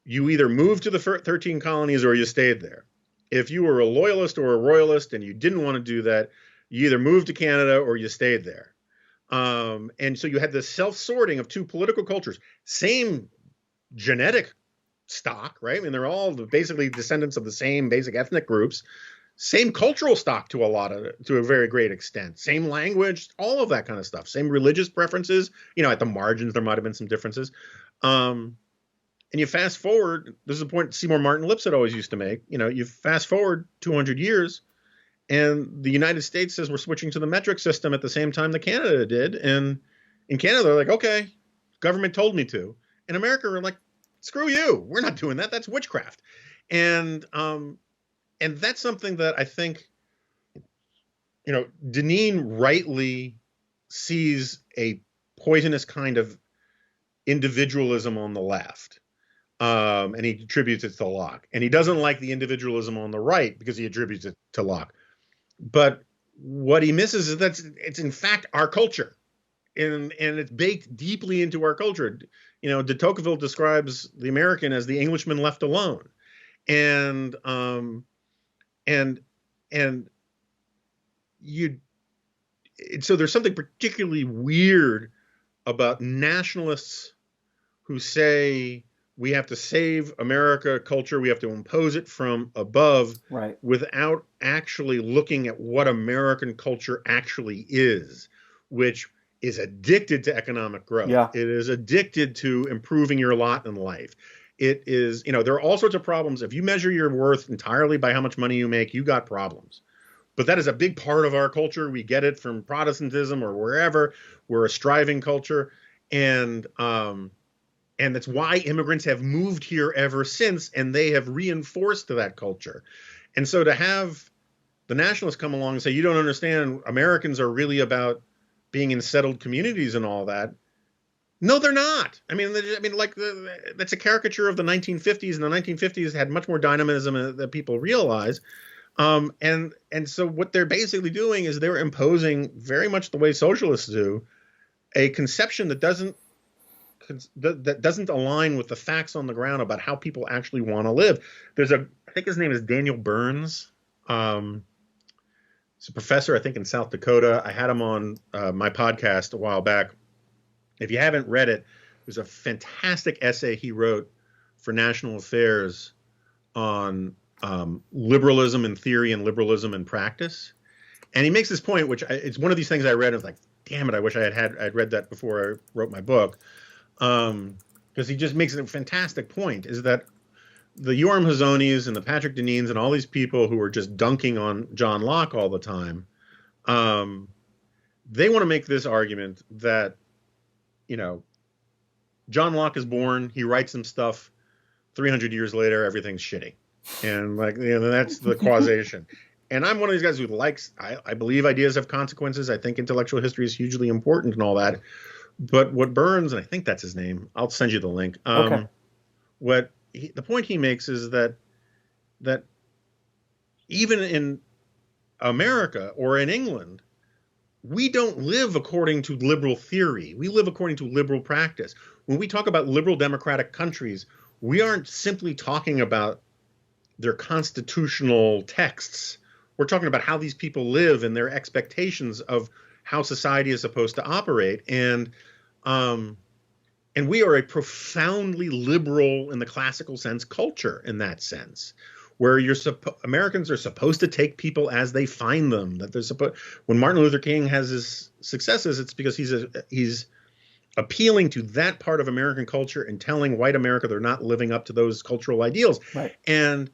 you either moved to the 13 colonies or you stayed there. If you were a loyalist or a royalist and you didn't want to do that, you either moved to Canada or you stayed there. And so you had this self-sorting of two political cultures, same genetic stock, right? I mean, they're all basically descendants of the same basic ethnic groups, same cultural stock to a very great extent, same language, all of that kind of stuff, same religious preferences. At the margins, there might have been some differences. And you fast forward, this is a point Seymour Martin Lipset always used to make, you fast forward 200 years and the United States says we're switching to the metric system at the same time that Canada did. And in Canada, they're like, okay, government told me to. In America, we're like, screw you. We're not doing that. That's witchcraft. And that's something that I think, Deneen rightly sees a poisonous kind of individualism on the left. And he attributes it to Locke. And he doesn't like the individualism on the right because he attributes it to Locke. But what he misses is that it's in fact our culture. And it's baked deeply into our culture. De Tocqueville describes the American as the Englishman left alone. And so there's something particularly weird about nationalists who say we have to save America culture, we have to impose it from above, right, without actually looking at what American culture actually is, which is addicted to economic growth. Yeah. It is addicted to improving your lot in life. It is, there are all sorts of problems. If you measure your worth entirely by how much money you make, you got problems. But that is a big part of our culture. We get it from Protestantism or wherever. We're a striving culture. And that's why immigrants have moved here ever since, and they have reinforced that culture. And so to have the nationalists come along and say, you don't understand, Americans are really about being in settled communities and all that. No, they're not. That's a caricature of the 1950s, and the 1950s had much more dynamism than people realize. And so what they're basically doing is they're imposing, very much the way socialists do, a conception that doesn't align with the facts on the ground about how people actually want to live. I think his name is Daniel Burns. He's a professor, I think, in South Dakota. I had him on my podcast a while back. If you haven't read it, there's a fantastic essay he wrote for National Affairs on liberalism in theory and liberalism in practice. And he makes this point, which it's one of these things I read and was like, damn it, I wish I'd read that before I wrote my book. Because he just makes a fantastic point, is that the Yoram Hazonis and the Patrick Deneens and all these people who are just dunking on John Locke all the time, they want to make this argument that, John Locke is born, he writes some stuff, 300 years later, everything's shitty. And that's the causation. And I'm one of these guys who likes, I believe ideas have consequences. I think intellectual history is hugely important and all that. But what Burns, and I think that's his name, I'll send you the link. Okay. The point he makes is that even in America or in England, we don't live according to liberal theory. We live according to liberal practice. When we talk about liberal democratic countries, we aren't simply talking about their constitutional texts. We're talking about how these people live and their expectations of how society is supposed to operate. And we are a profoundly liberal, in the classical sense, culture in that sense, where Americans are supposed to take people as they find them. That they're when Martin Luther King has his successes, it's because he's appealing to that part of American culture and telling white America they're not living up to those cultural ideals. Right. And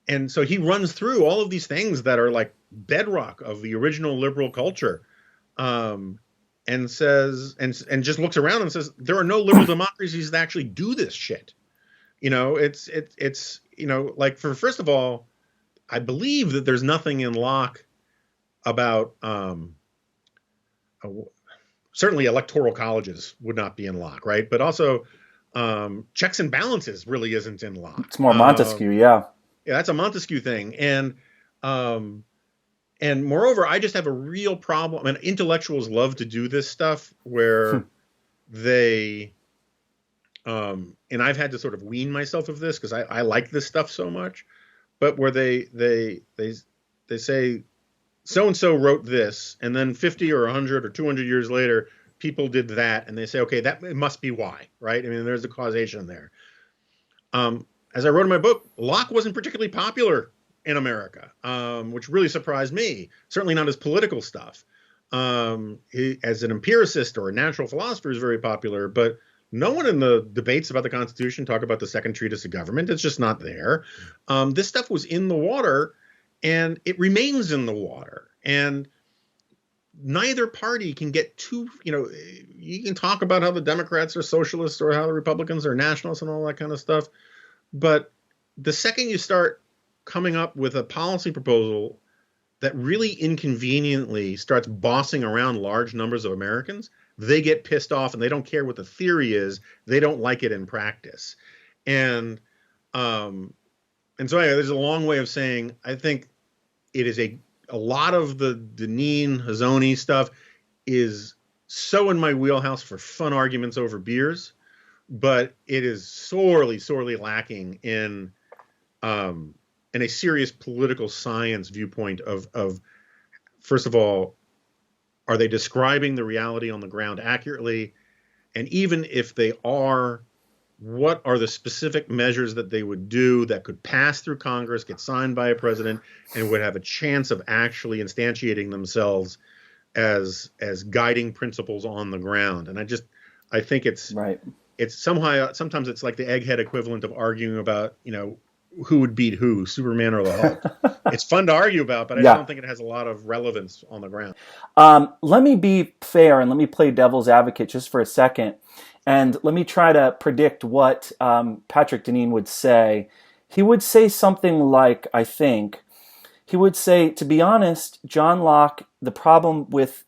and so he runs through all of these things that are like bedrock of the original liberal culture, and says, and just looks around and says, there are no liberal democracies that actually do this shit. It's like, first of all, I believe that there's nothing in Locke about, certainly electoral colleges would not be in Locke, right? But also checks and balances really isn't in Locke. It's more Montesquieu, yeah. Yeah, that's a Montesquieu thing. And moreover, I just have a real problem. And intellectuals love to do this stuff where they, and I've had to sort of wean myself of this because I like this stuff so much, but where they say so-and-so wrote this, and then 50 or 100 or 200 years later, people did that, and they say, okay, it must be why, right? I mean, there's a causation there. As I wrote in my book, Locke wasn't particularly popular in America, which really surprised me. Certainly not his political stuff. He, as an empiricist or a natural philosopher, is very popular, but no one in the debates about the Constitution talk about the second treatise of government. It's just not there. This stuff was in the water, and it remains in the water. And neither party can get too, you can talk about how the Democrats are socialists or how the Republicans are nationalists and all that kind of stuff. But the second you start coming up with a policy proposal that really inconveniently starts bossing around large numbers of Americans, they get pissed off and they don't care what the theory is. They don't like it in practice. And so anyway, there's a long way of saying, I think it is a lot of the Deneen, Hazoni stuff is so in my wheelhouse for fun arguments over beers, but it is sorely, sorely lacking in a serious political science viewpoint of first of all, are they describing the reality on the ground accurately? And even if they are, what are the specific measures that they would do that could pass through Congress, get signed by a president, and would have a chance of actually instantiating themselves as guiding principles on the ground? And I think it's right. It's sometimes it's like the egghead equivalent of arguing about, who would beat who, Superman or the Hulk. It's fun to argue about, but I don't think it has a lot of relevance on the ground. Let me be fair and let me play devil's advocate just for a second. And let me try to predict what Patrick Deneen would say. He would say something like, I think, he would say, to be honest, John Locke, the problem with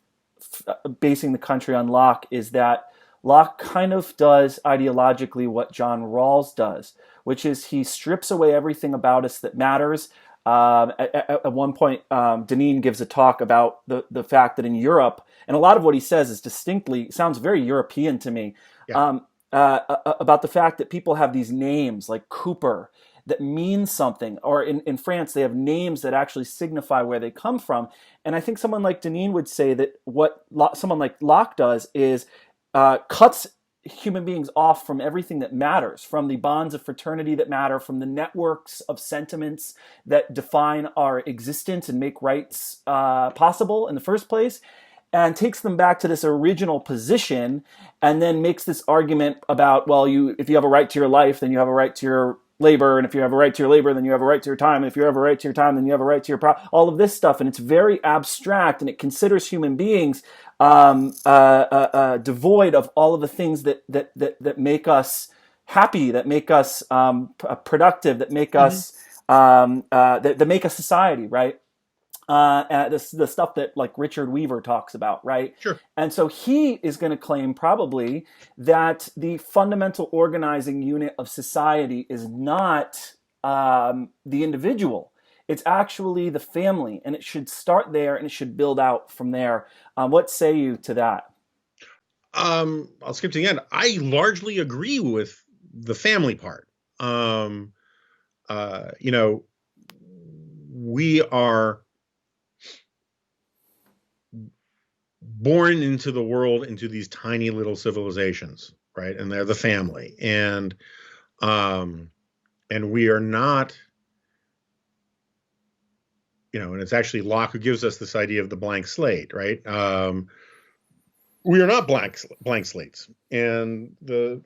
basing the country on Locke is that Locke kind of does ideologically what John Rawls does, which is he strips away everything about us that matters. At one point, Deneen gives a talk about the fact that in Europe, and a lot of what he says is sounds very European to me, about the fact that people have these names like Cooper that mean something. Or in France, they have names that actually signify where they come from. And I think someone like Deneen would say that what someone like Locke does is cuts human beings off from everything that matters, from the bonds of fraternity that matter, from the networks of sentiments that define our existence and make rights possible in the first place, and takes them back to this original position, and then makes this argument about, well, if you have a right to your life, then you have a right to your labor, and if you have a right to your labor, then you have a right to your time, and if you have a right to your time, then you have a right to your all of this stuff, and it's very abstract, and it considers human beings devoid of all of the things that make us happy, that make us productive, that make us that make a society, right? The stuff that like Richard Weaver talks about, right? Sure. And so he is going to claim probably that the fundamental organizing unit of society is not the individual. It's actually the family, and it should start there, and it should build out from there. What say you to that? I'll skip to the end. I largely agree with the family part. We are born into the world, into these tiny little civilizations, right? And they're the family, and we are not. And it's actually Locke who gives us this idea of the blank slate, right? We are not blank slates, and the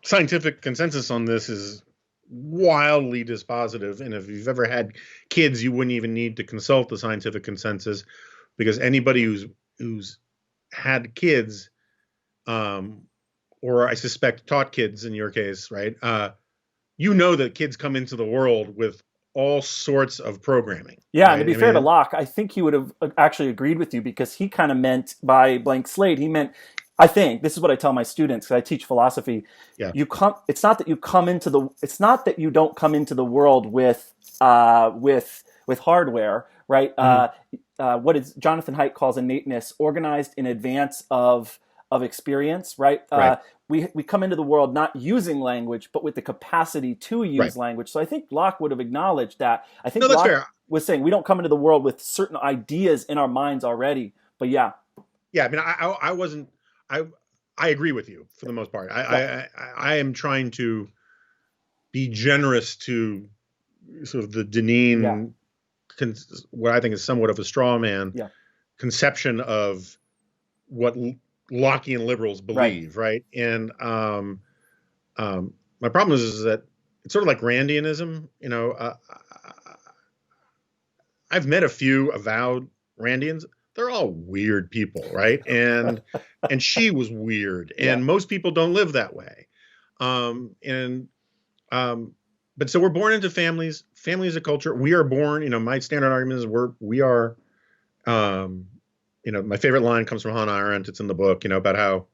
scientific consensus on this is wildly dispositive. And if you've ever had kids, you wouldn't even need to consult the scientific consensus, because anybody who's had kids, or I suspect taught kids in your case, right? That kids come into the world with all sorts of programming. Yeah, right? and to be fair to Locke, I think he would have actually agreed with you, because he kind of meant by blank slate, he meant, I think, this is what I tell my students, because I teach philosophy. Yeah. It's not that you don't come into the world with hardware, right? Mm-hmm. What is Jonathan Haidt calls innateness, organized in advance of experience, right? Right. We come into the world not using language, but with the capacity to use language. So I think Locke would have acknowledged that. I think Locke fair. Was saying we don't come into the world with certain ideas in our minds already. But yeah. Yeah, I mean, I wasn't. I agree with you for the most part. I am trying to be generous to sort of the Deneen, what I think is somewhat of a straw man conception of what Lockean liberals believe, right? And my problem is that it's sort of like Randianism. I've met a few avowed Randians. They're all weird people, right? And she was weird, and most people don't live that way. But so we're born into families. Family is a culture. We are born. My standard argument is we are. My favorite line comes from Hannah Arendt. It's in the book, about how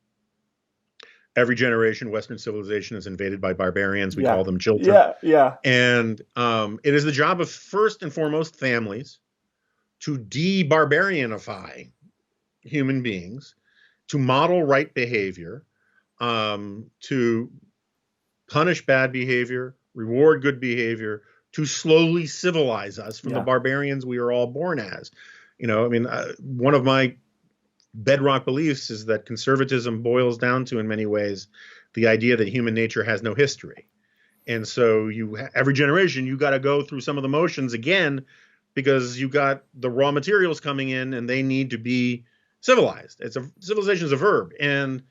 every generation Western civilization is invaded by barbarians. We call them children. Yeah. And it is the job of, first and foremost, families to de-barbarianify human beings, to model right behavior, to punish bad behavior, reward good behavior, to slowly civilize us from the barbarians we are all born as. One of my bedrock beliefs is that conservatism boils down to, in many ways, the idea that human nature has no history. And so every generation, you got to go through some of the motions again, because you got the raw materials coming in and they need to be civilized. Civilization is a verb. And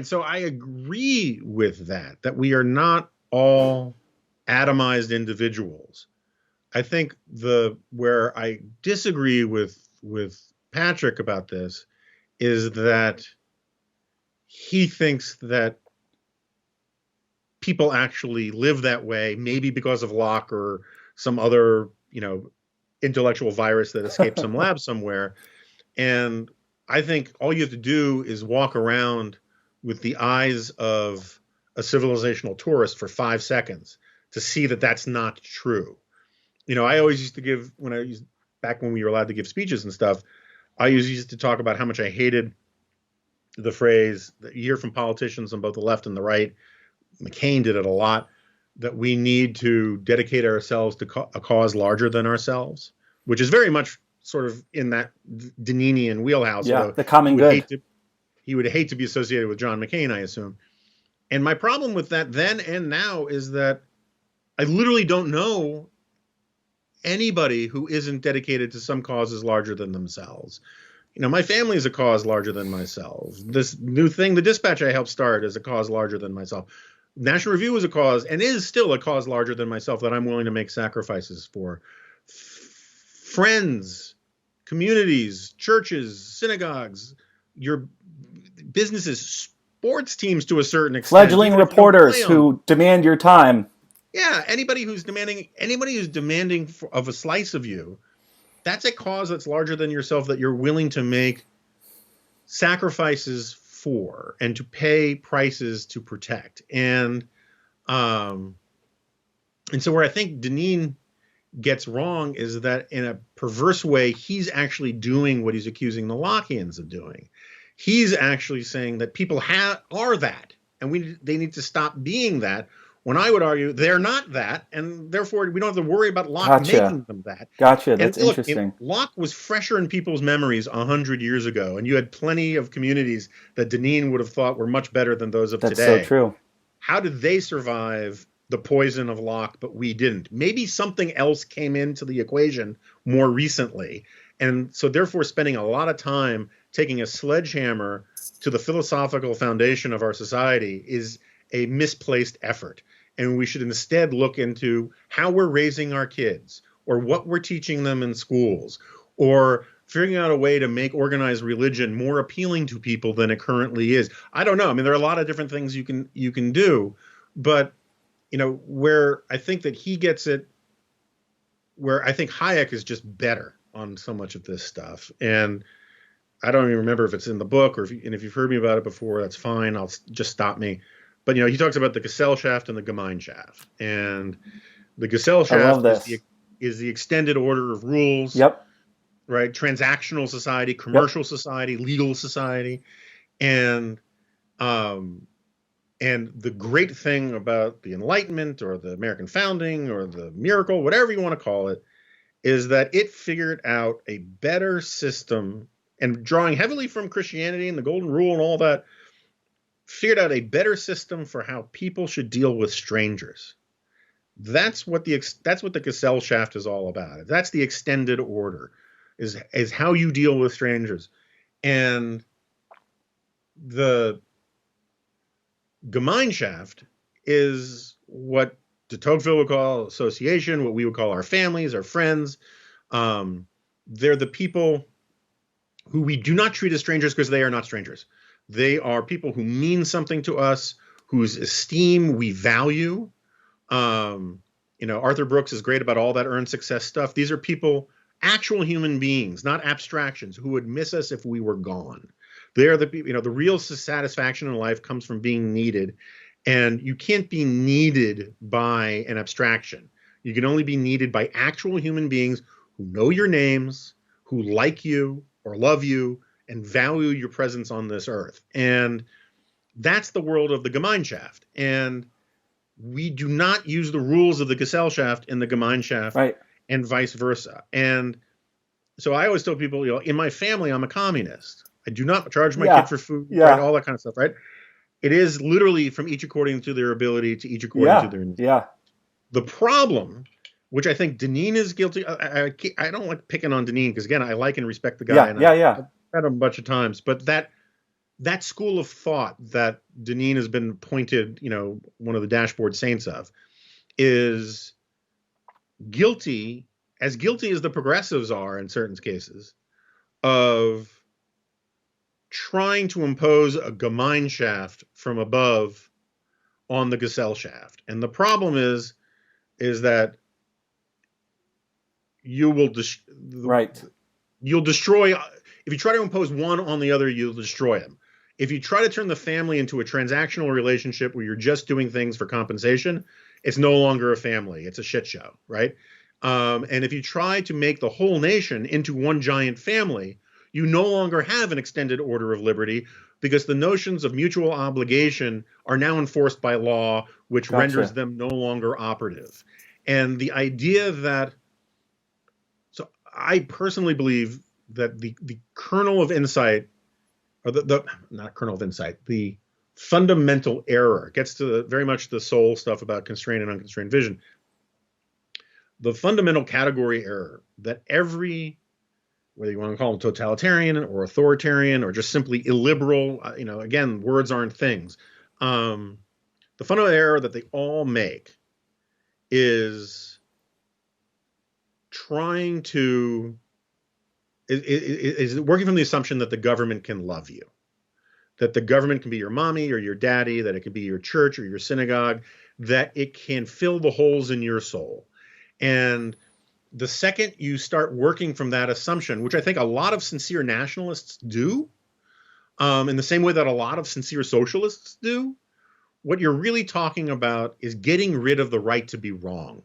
so I agree with that we are not all atomized individuals. I think where I disagree with Patrick about this is that he thinks that people actually live that way, maybe because of Locke or some other, intellectual virus that escaped some lab somewhere. And I think all you have to do is walk around with the eyes of a civilizational tourist for 5 seconds to see that that's not true. I always used to give, back when we were allowed to give speeches and stuff, I used to talk about how much I hated the phrase that you hear from politicians on both the left and the right. McCain did it a lot. that we need to dedicate ourselves to a cause larger than ourselves, which is very much sort of in that Deneenian wheelhouse. Yeah, the common good. He would hate to be associated with John McCain, I assume. And my problem with that then and now is that I literally don't know anybody who isn't dedicated to some causes larger than themselves. You know, my family is a cause larger than myself. This new thing, the Dispatch I helped start, is a cause larger than myself. National Review is a cause and is still a cause larger than myself that I'm willing to make sacrifices for. Friends, communities, churches, synagogues, your businesses, sports teams to a certain extent. Fledgling reporters who demand your time. Yeah, anybody who's demanding of a slice of you, that's a cause that's larger than yourself that you're willing to make sacrifices for and to pay prices to protect. And so where I think Deneen gets wrong is that in a perverse way, he's actually doing what he's accusing the Lockeans of doing. He's actually saying that people are that, and they need to stop being that. When I would argue they're not that, and therefore we don't have to worry about Locke making them that. Gotcha. That's interesting. Locke was fresher in people's memories 100 years ago, and you had plenty of communities that Deneen would have thought were much better than those of today. That's so true. How did they survive the poison of Locke, but we didn't? Maybe something else came into the equation more recently. And so therefore spending a lot of time taking a sledgehammer to the philosophical foundation of our society is a misplaced effort. And we should instead look into how we're raising our kids, or what we're teaching them in schools, or figuring out a way to make organized religion more appealing to people than it currently is. I don't know. I mean, there are a lot of different things you can do, but you know, where I think that he gets it, where I think Hayek is just better on so much of this stuff. And I don't even remember if it's in the book, or if you've heard me about it before, that's fine. I'll just stop me. But, you know, he talks about the Gesellschaft and the Gemeinschaft. And the Gesellschaft is the extended order of rules. Yep. Right? Transactional society, commercial society, legal society. And the great thing about the Enlightenment or the American founding or the miracle, whatever you want to call it, is that it figured out a better system, and drawing heavily from Christianity and the Golden Rule and all that, figured out a better system for how people should deal with strangers. That's what the Gesellschaft is all about. That's the extended order, is how you deal with strangers. And the Gemeinschaft is what de Tocqueville would call association, what we would call our families, our friends. They're the people who we do not treat as strangers because they are not strangers. They are people who mean something to us, whose esteem we value. Arthur Brooks is great about all that earned success stuff. These are people, actual human beings, not abstractions, who would miss us if we were gone. They're the real satisfaction in life comes from being needed. And you can't be needed by an abstraction. You can only be needed by actual human beings who know your names, who like you or love you, and value your presence on this earth. And that's the world of the Gemeinschaft. And we do not use the rules of the Gesellschaft in the Gemeinschaft, right, and vice versa. And so I always tell people, in my family, I'm a communist. I do not charge my kid for food, right, all that kind of stuff, right? It is literally from each according to their ability to each according to their needs. Yeah. The problem, which I think Deneen is guilty, I don't like picking on Deneen because, again, I like and respect the guy. I've met him a bunch of times. But that school of thought that Deneen has been appointed, one of the dashboard saints of, is guilty as the progressives are in certain cases, of trying to impose a Gemeinschaft from above on the Gesellschaft. And the problem is that you'll destroy, if you try to impose one on the other, you'll destroy them. If you try to turn the family into a transactional relationship where you're just doing things for compensation, it's no longer a family. It's a shit show, right? And if you try to make the whole nation into one giant family, you no longer have an extended order of liberty, because the notions of mutual obligation are now enforced by law, which renders them no longer operative. And the idea that, so I personally believe that the kernel of insight, or the not kernel of insight, the fundamental error gets to very much the soul stuff about constrained and unconstrained vision. The fundamental category error that every, whether you want to call them totalitarian or authoritarian or just simply illiberal, again, words aren't things. The fundamental error that they all make is trying to, is working from the assumption that the government can love you, that the government can be your mommy or your daddy, that it can be your church or your synagogue, that it can fill the holes in your soul. And the second you start working from that assumption, which I think a lot of sincere nationalists do, in the same way that a lot of sincere socialists do, what you're really talking about is getting rid of the right to be wrong.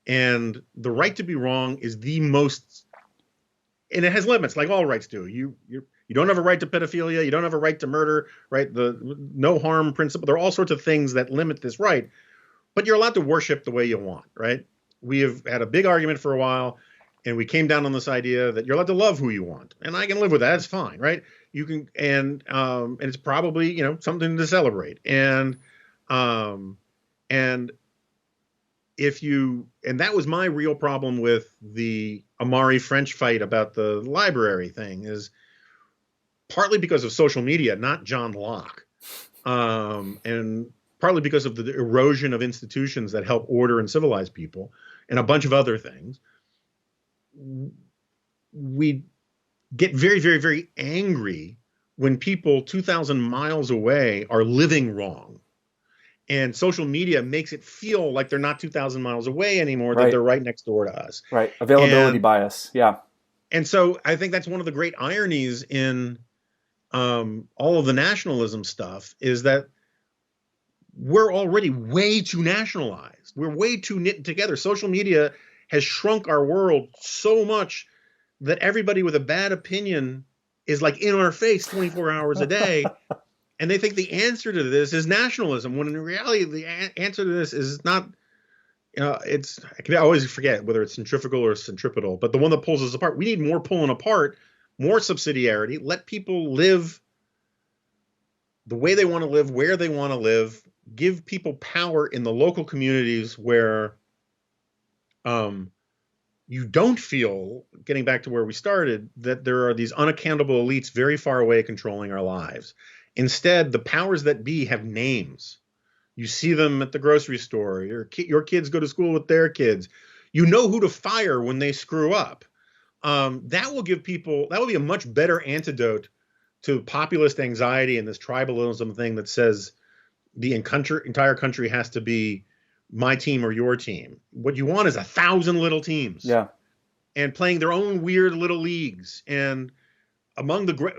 And the right to be wrong is the most, and it has limits, like all rights do. You don't have a right to pedophilia. You don't have a right to murder, right? The no harm principle. There are all sorts of things that limit this right, but you're allowed to worship the way you want, right? We have had a big argument for a while, and we came down on this idea that you're allowed to love who you want, and I can live with that. It's fine, right? You can, and it's probably something to celebrate, and if you, and that was my real problem with the Amari French fight about the library thing, is partly because of social media, not John Locke, and partly because of the erosion of institutions that help order and civilize people, and a bunch of other things. We get very, very, very angry when people 2,000 miles away are living wrong. And social media makes it feel like they're not 2,000 miles away anymore, that they're right next door to us. Right. Availability bias. Yeah. And so I think that's one of the great ironies in all of the nationalism stuff, is that we're already way too nationalized. We're way too knit together. Social media has shrunk our world so much that everybody with a bad opinion is like in our face 24 hours a day. And they think the answer to this is nationalism, when in reality, the answer to this is not, I always forget whether it's centrifugal or centripetal, but the one that pulls us apart. We need more pulling apart, more subsidiarity, let people live the way they want to live, where they want to live, give people power in the local communities where you don't feel, getting back to where we started, that there are these unaccountable elites very far away controlling our lives. Instead, the powers that be have names. You see them at the grocery store. Your kids go to school with their kids. You know who to fire when they screw up. That will give people, that will be a much better antidote to populist anxiety and this tribalism thing that says the entire country has to be my team or your team. What you want is 1,000 little teams. Yeah. And playing their own weird little leagues. And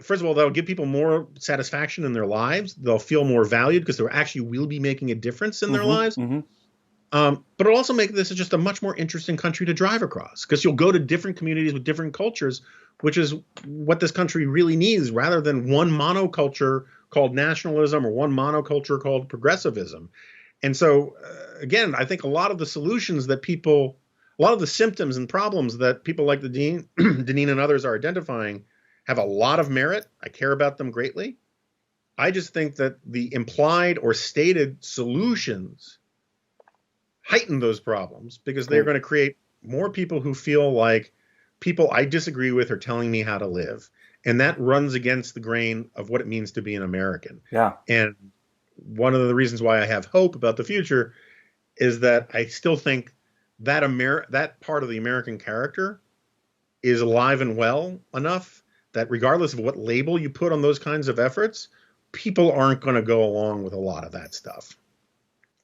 first of all, that'll give people more satisfaction in their lives. They'll feel more valued because they actually will be making a difference in their lives. Mm-hmm. But it'll also make this just a much more interesting country to drive across, because you'll go to different communities with different cultures, which is what this country really needs, rather than one monoculture called nationalism or one monoculture called progressivism. And so, again, I think a lot of the solutions that a lot of the symptoms and problems that people like Deneen and others are identifying have a lot of merit. I care about them greatly. I just think that the implied or stated solutions heighten those problems, because they're going to create more people who feel like people I disagree with are telling me how to live. And that runs against the grain of what it means to be an American. Yeah. And one of the reasons why I have hope about the future is that I still think that that part of the American character is alive and well enough that regardless of what label you put on those kinds of efforts, people aren't going to go along with a lot of that stuff.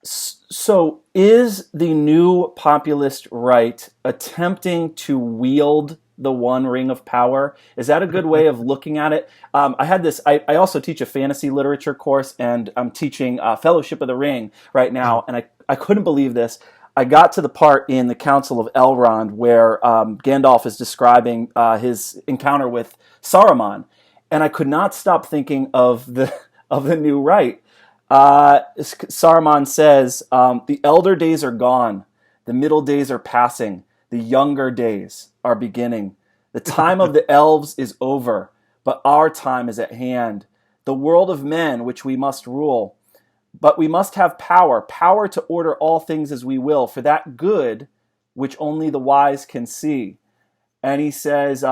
So is the new populist right attempting to wield the one ring of power? Is that a good way of looking at it? I also teach a fantasy literature course, and I'm teaching Fellowship of the Ring right now, and I couldn't believe this. I got to the part in the Council of Elrond where Gandalf is describing his encounter with Saruman. And I could not stop thinking of the new right. Saruman says, the elder days are gone, the middle days are passing, the younger days are beginning. The time of the elves is over, but our time is at hand. The world of men which we must rule. But we must have power to order all things as we will, for that good which only the wise can see. And he says,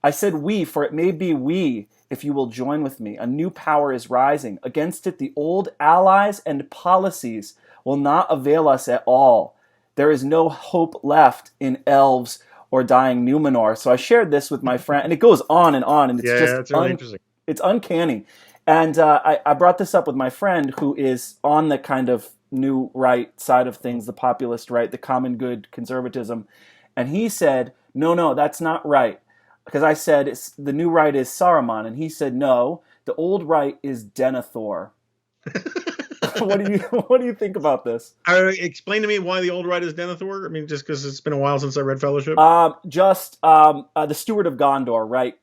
I said we, for it may be we, if you will join with me. A new power is rising. Against it, the old allies and policies will not avail us at all. There is no hope left in elves or dying Numenor. So I shared this with my friend, and it goes on, and it's it's really interesting. It's uncanny. And I brought this up with my friend who is on the kind of new right side of things, the populist right, the common good conservatism. And he said, no, that's not right. Because I said the new right is Saruman, and he said no, the old right is Denethor. What do you think about this? Explain to me why the old right is Denethor. I mean, just because it's been a while since I read Fellowship. The Steward of Gondor, right?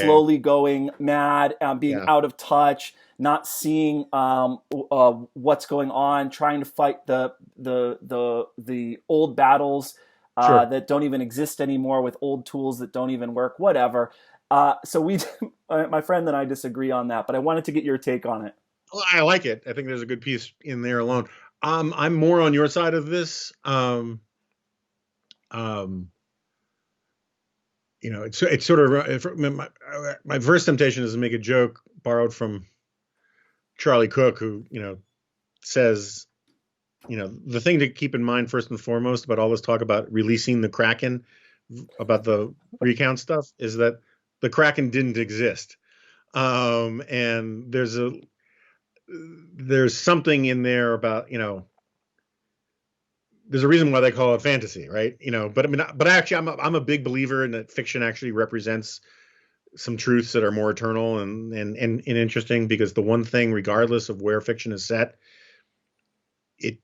Slowly going mad, being out of touch, not seeing what's going on, trying to fight the old battles that don't even exist anymore with old tools that don't even work. Whatever. So my friend and I disagree on that, but I wanted to get your take on it. Well, I like it. I think there's a good piece in there alone. I'm more on your side of this. It's sort of my first temptation is to make a joke borrowed from Charlie Cook, who says, the thing to keep in mind first and foremost about all this talk about releasing the Kraken, about the recount stuff, is that the Kraken didn't exist, and there's something in there about, there's a reason why they call it fantasy, right? But actually I'm a big believer in that fiction actually represents some truths that are more eternal and interesting, because the one thing, regardless of where fiction is set, it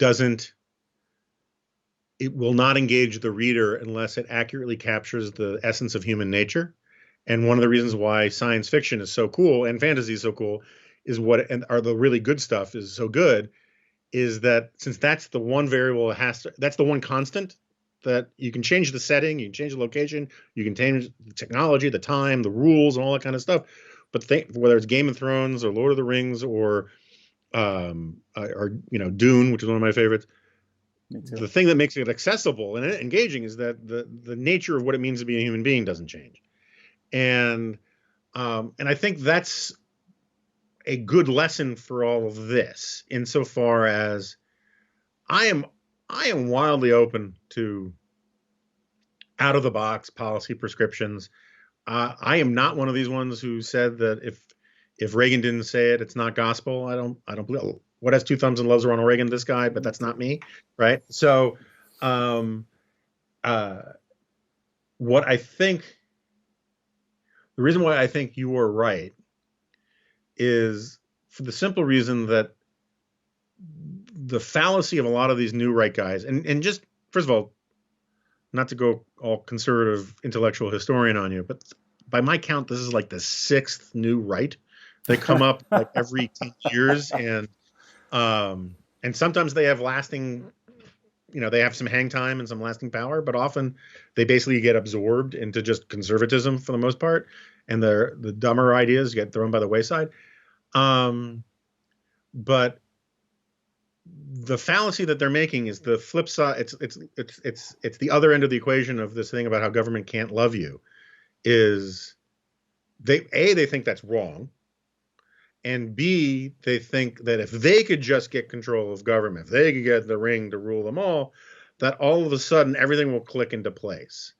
will not engage the reader unless it accurately captures the essence of human nature. And one of the reasons why science fiction is so cool and fantasy is so cool is the really good stuff is so good, is that since that's the one variable that's the one constant, that you can change the setting, you can change the location, you can change the technology, the time, the rules, and all that kind of stuff. But whether it's Game of Thrones or Lord of the Rings or Dune, which is one of my favorites, the thing that makes it accessible and engaging is that the nature of what it means to be a human being doesn't change. And I think that's a good lesson for all of this, insofar as I am wildly open to out of the box policy prescriptions. I am not one of these ones who said that if Reagan didn't say it, it's not gospel. I don't believe. What has two thumbs and loves Ronald Reagan? This guy, but that's not me, right? So, what I think, the reason why I think you are right is for the simple reason that the fallacy of a lot of these new right guys, and just, first of all, not to go all conservative intellectual historian on you, but by my count, this is like the sixth new right. They come up like every 10 years, and sometimes they have lasting, they have some hang time and some lasting power, but often they basically get absorbed into just conservatism for the most part, and the dumber ideas get thrown by the wayside. But the fallacy that they're making is the flip side. It's the other end of the equation of this thing about how government can't love you. Is they think that's wrong, and B, they think that if they could just get control of government, if they could get the ring to rule them all, that all of a sudden everything will click into place.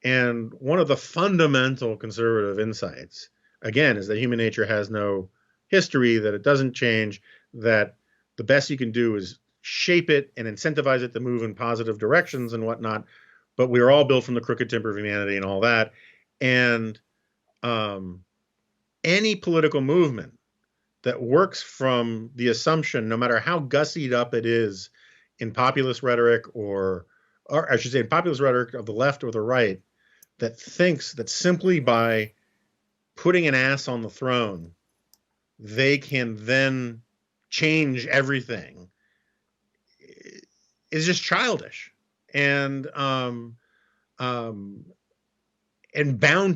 And one of the fundamental conservative insights, again, is that human nature has no history, that it doesn't change, that the best you can do is shape it and incentivize it to move in positive directions and whatnot. But we're all built from the crooked timber of humanity and all that. And any political movement that works from the assumption, no matter how gussied up it is in populist rhetoric, or I should say in populist rhetoric of the left or the right, that thinks that simply by putting an ass on the throne, they can then change everything is just childish and bound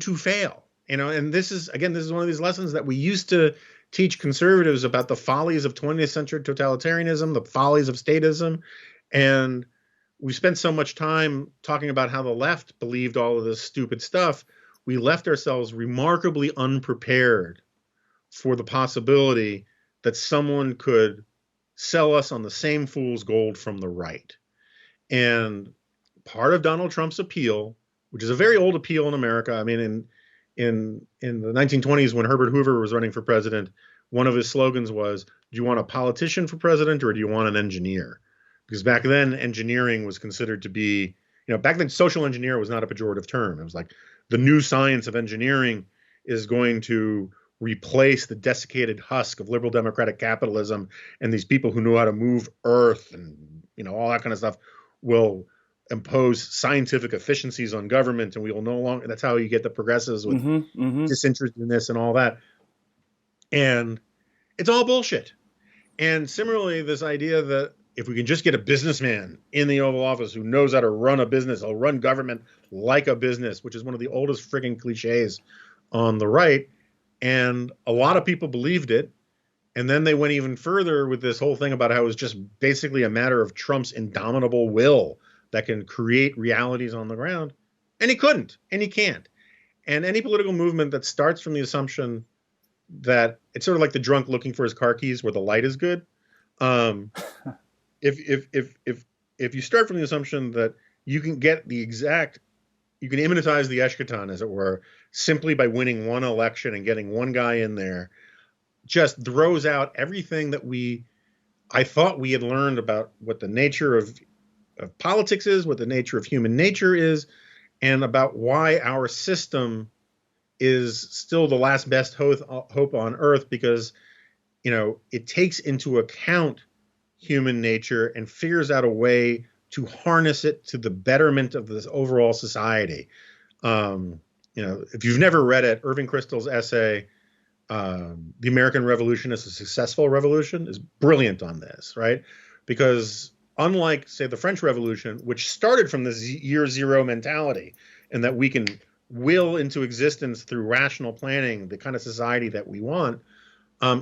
to fail. And this is one of these lessons that we used to teach conservatives about the follies of 20th century totalitarianism, the follies of statism. And we spent so much time talking about how the left believed all of this stupid stuff. We left ourselves remarkably unprepared for the possibility that someone could sell us on the same fool's gold from the right. And part of Donald Trump's appeal, which is a very old appeal in America. I mean, in the 1920s, when Herbert Hoover was running for president, one of his slogans was, "Do you want a politician for president or do you want an engineer?" Because back then, engineering was considered to be, back then, social engineer was not a pejorative term. It was like the new science of engineering is going to replace the desiccated husk of liberal democratic capitalism, and these people who know how to move Earth and all that kind of stuff will impose scientific efficiencies on government, and we will no longer. That's how you get the progressives with disinterestedness and all that. And it's all bullshit. And similarly, this idea that if we can just get a businessman in the Oval Office who knows how to run a business, he'll run government like a business, which is one of the oldest frigging cliches on the right. And a lot of people believed it. And then they went even further with this whole thing about how it was just basically a matter of Trump's indomitable will that can create realities on the ground. And he couldn't, and he can't. And any political movement that starts from the assumption that it's sort of like the drunk looking for his car keys where the light is good. If you start from the assumption that you can get you can immunize the eschaton, as it were, simply by winning one election and getting one guy in there, just throws out everything that I thought we had learned about what the nature of politics is, what the nature of human nature is, and about why our system is still the last best hope on earth, because, it takes into account human nature and figures out a way to harness it to the betterment of this overall society. If you've never read it, Irving Kristol's essay, The American Revolution is a Successful Revolution, is brilliant on this, right? Because unlike, say, the French Revolution, which started from this year zero mentality, and that we can will into existence through rational planning the kind of society that we want,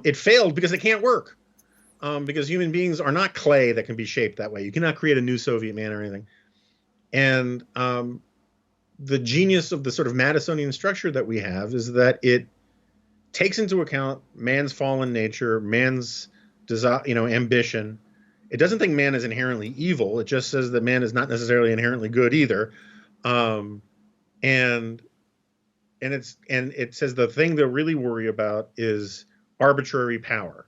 it failed because it can't work. Because human beings are not clay that can be shaped that way. You cannot create a new Soviet man or anything. And the genius of the sort of Madisonian structure that we have is that it takes into account man's fallen nature, man's desire, ambition. It doesn't think man is inherently evil. It just says that man is not necessarily inherently good either. And it says the thing to really worry about is arbitrary power.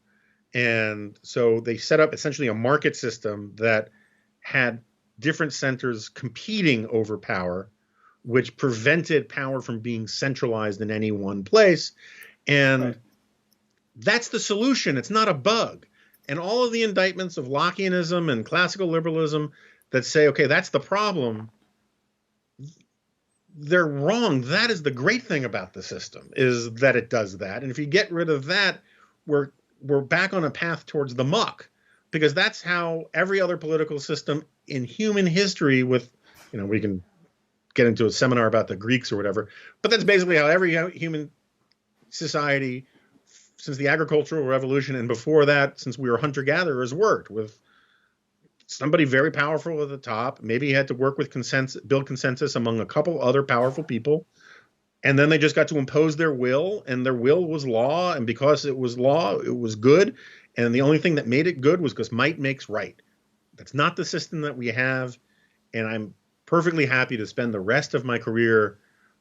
And so they set up essentially a market system that had different centers competing over power, which prevented power from being centralized in any one place. And that's the solution. It's not a bug. And all of the indictments of Lockeanism and classical liberalism that say, okay, that's the problem, they're wrong. That is the great thing about the system, is that it does that. And if you get rid of that, we're back on a path towards the muck, because that's how every other political system in human history we can get into a seminar about the Greeks or whatever, but that's basically how every human society since the agricultural revolution and before that, since we were hunter-gatherers, worked with somebody very powerful at the top. Maybe he had to work with build consensus among a couple other powerful people. And then they just got to impose their will, and their will was law. And because it was law, it was good. And the only thing that made it good was because might makes right. That's not the system that we have. And I'm perfectly happy to spend the rest of my career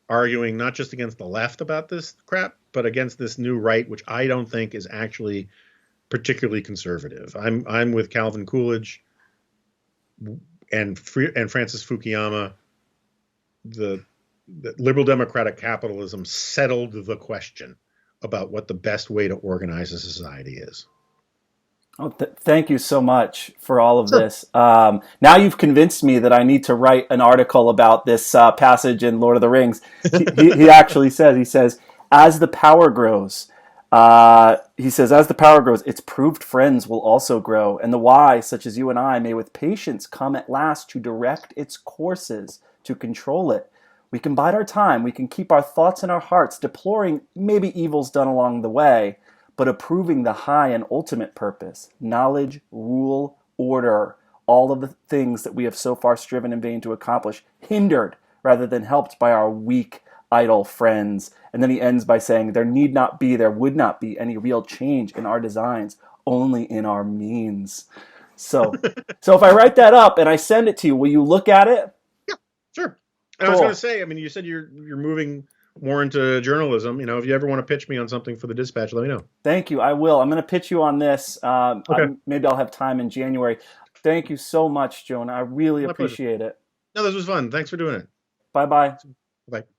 arguing not just against the left about this crap, but against this new right, which I don't think is actually particularly conservative. I'm with Calvin Coolidge and Francis Fukuyama. The liberal democratic capitalism settled the question about what the best way to organize a society is. Oh, thank you so much for all of this. Now you've convinced me that I need to write an article about this passage in Lord of the Rings. He actually says, As the power grows, he says, as the power grows, its proved friends will also grow, and the wise, such as you and I, may with patience come at last to direct its courses, to control it. We can bide our time, we can keep our thoughts in our hearts, deploring maybe evils done along the way, but approving the high and ultimate purpose, knowledge, rule, order, all of the things that we have so far striven in vain to accomplish, hindered rather than helped by our weak, idle friends. And then he ends by saying, there would not be any real change in our designs, only in our means. So if I write that up and I send it to you, will you look at it? Yeah, sure. Cool. And I was going to say, I mean, you said you're moving more into journalism. You know, if you ever want to pitch me on something for the Dispatch, let me know. Thank you. I will. I'm going to pitch you on this. Okay. Maybe I'll have time in January. Thank you so much, Jonah. I really appreciate it. No, this was fun. Thanks for doing it. Bye-bye. Bye.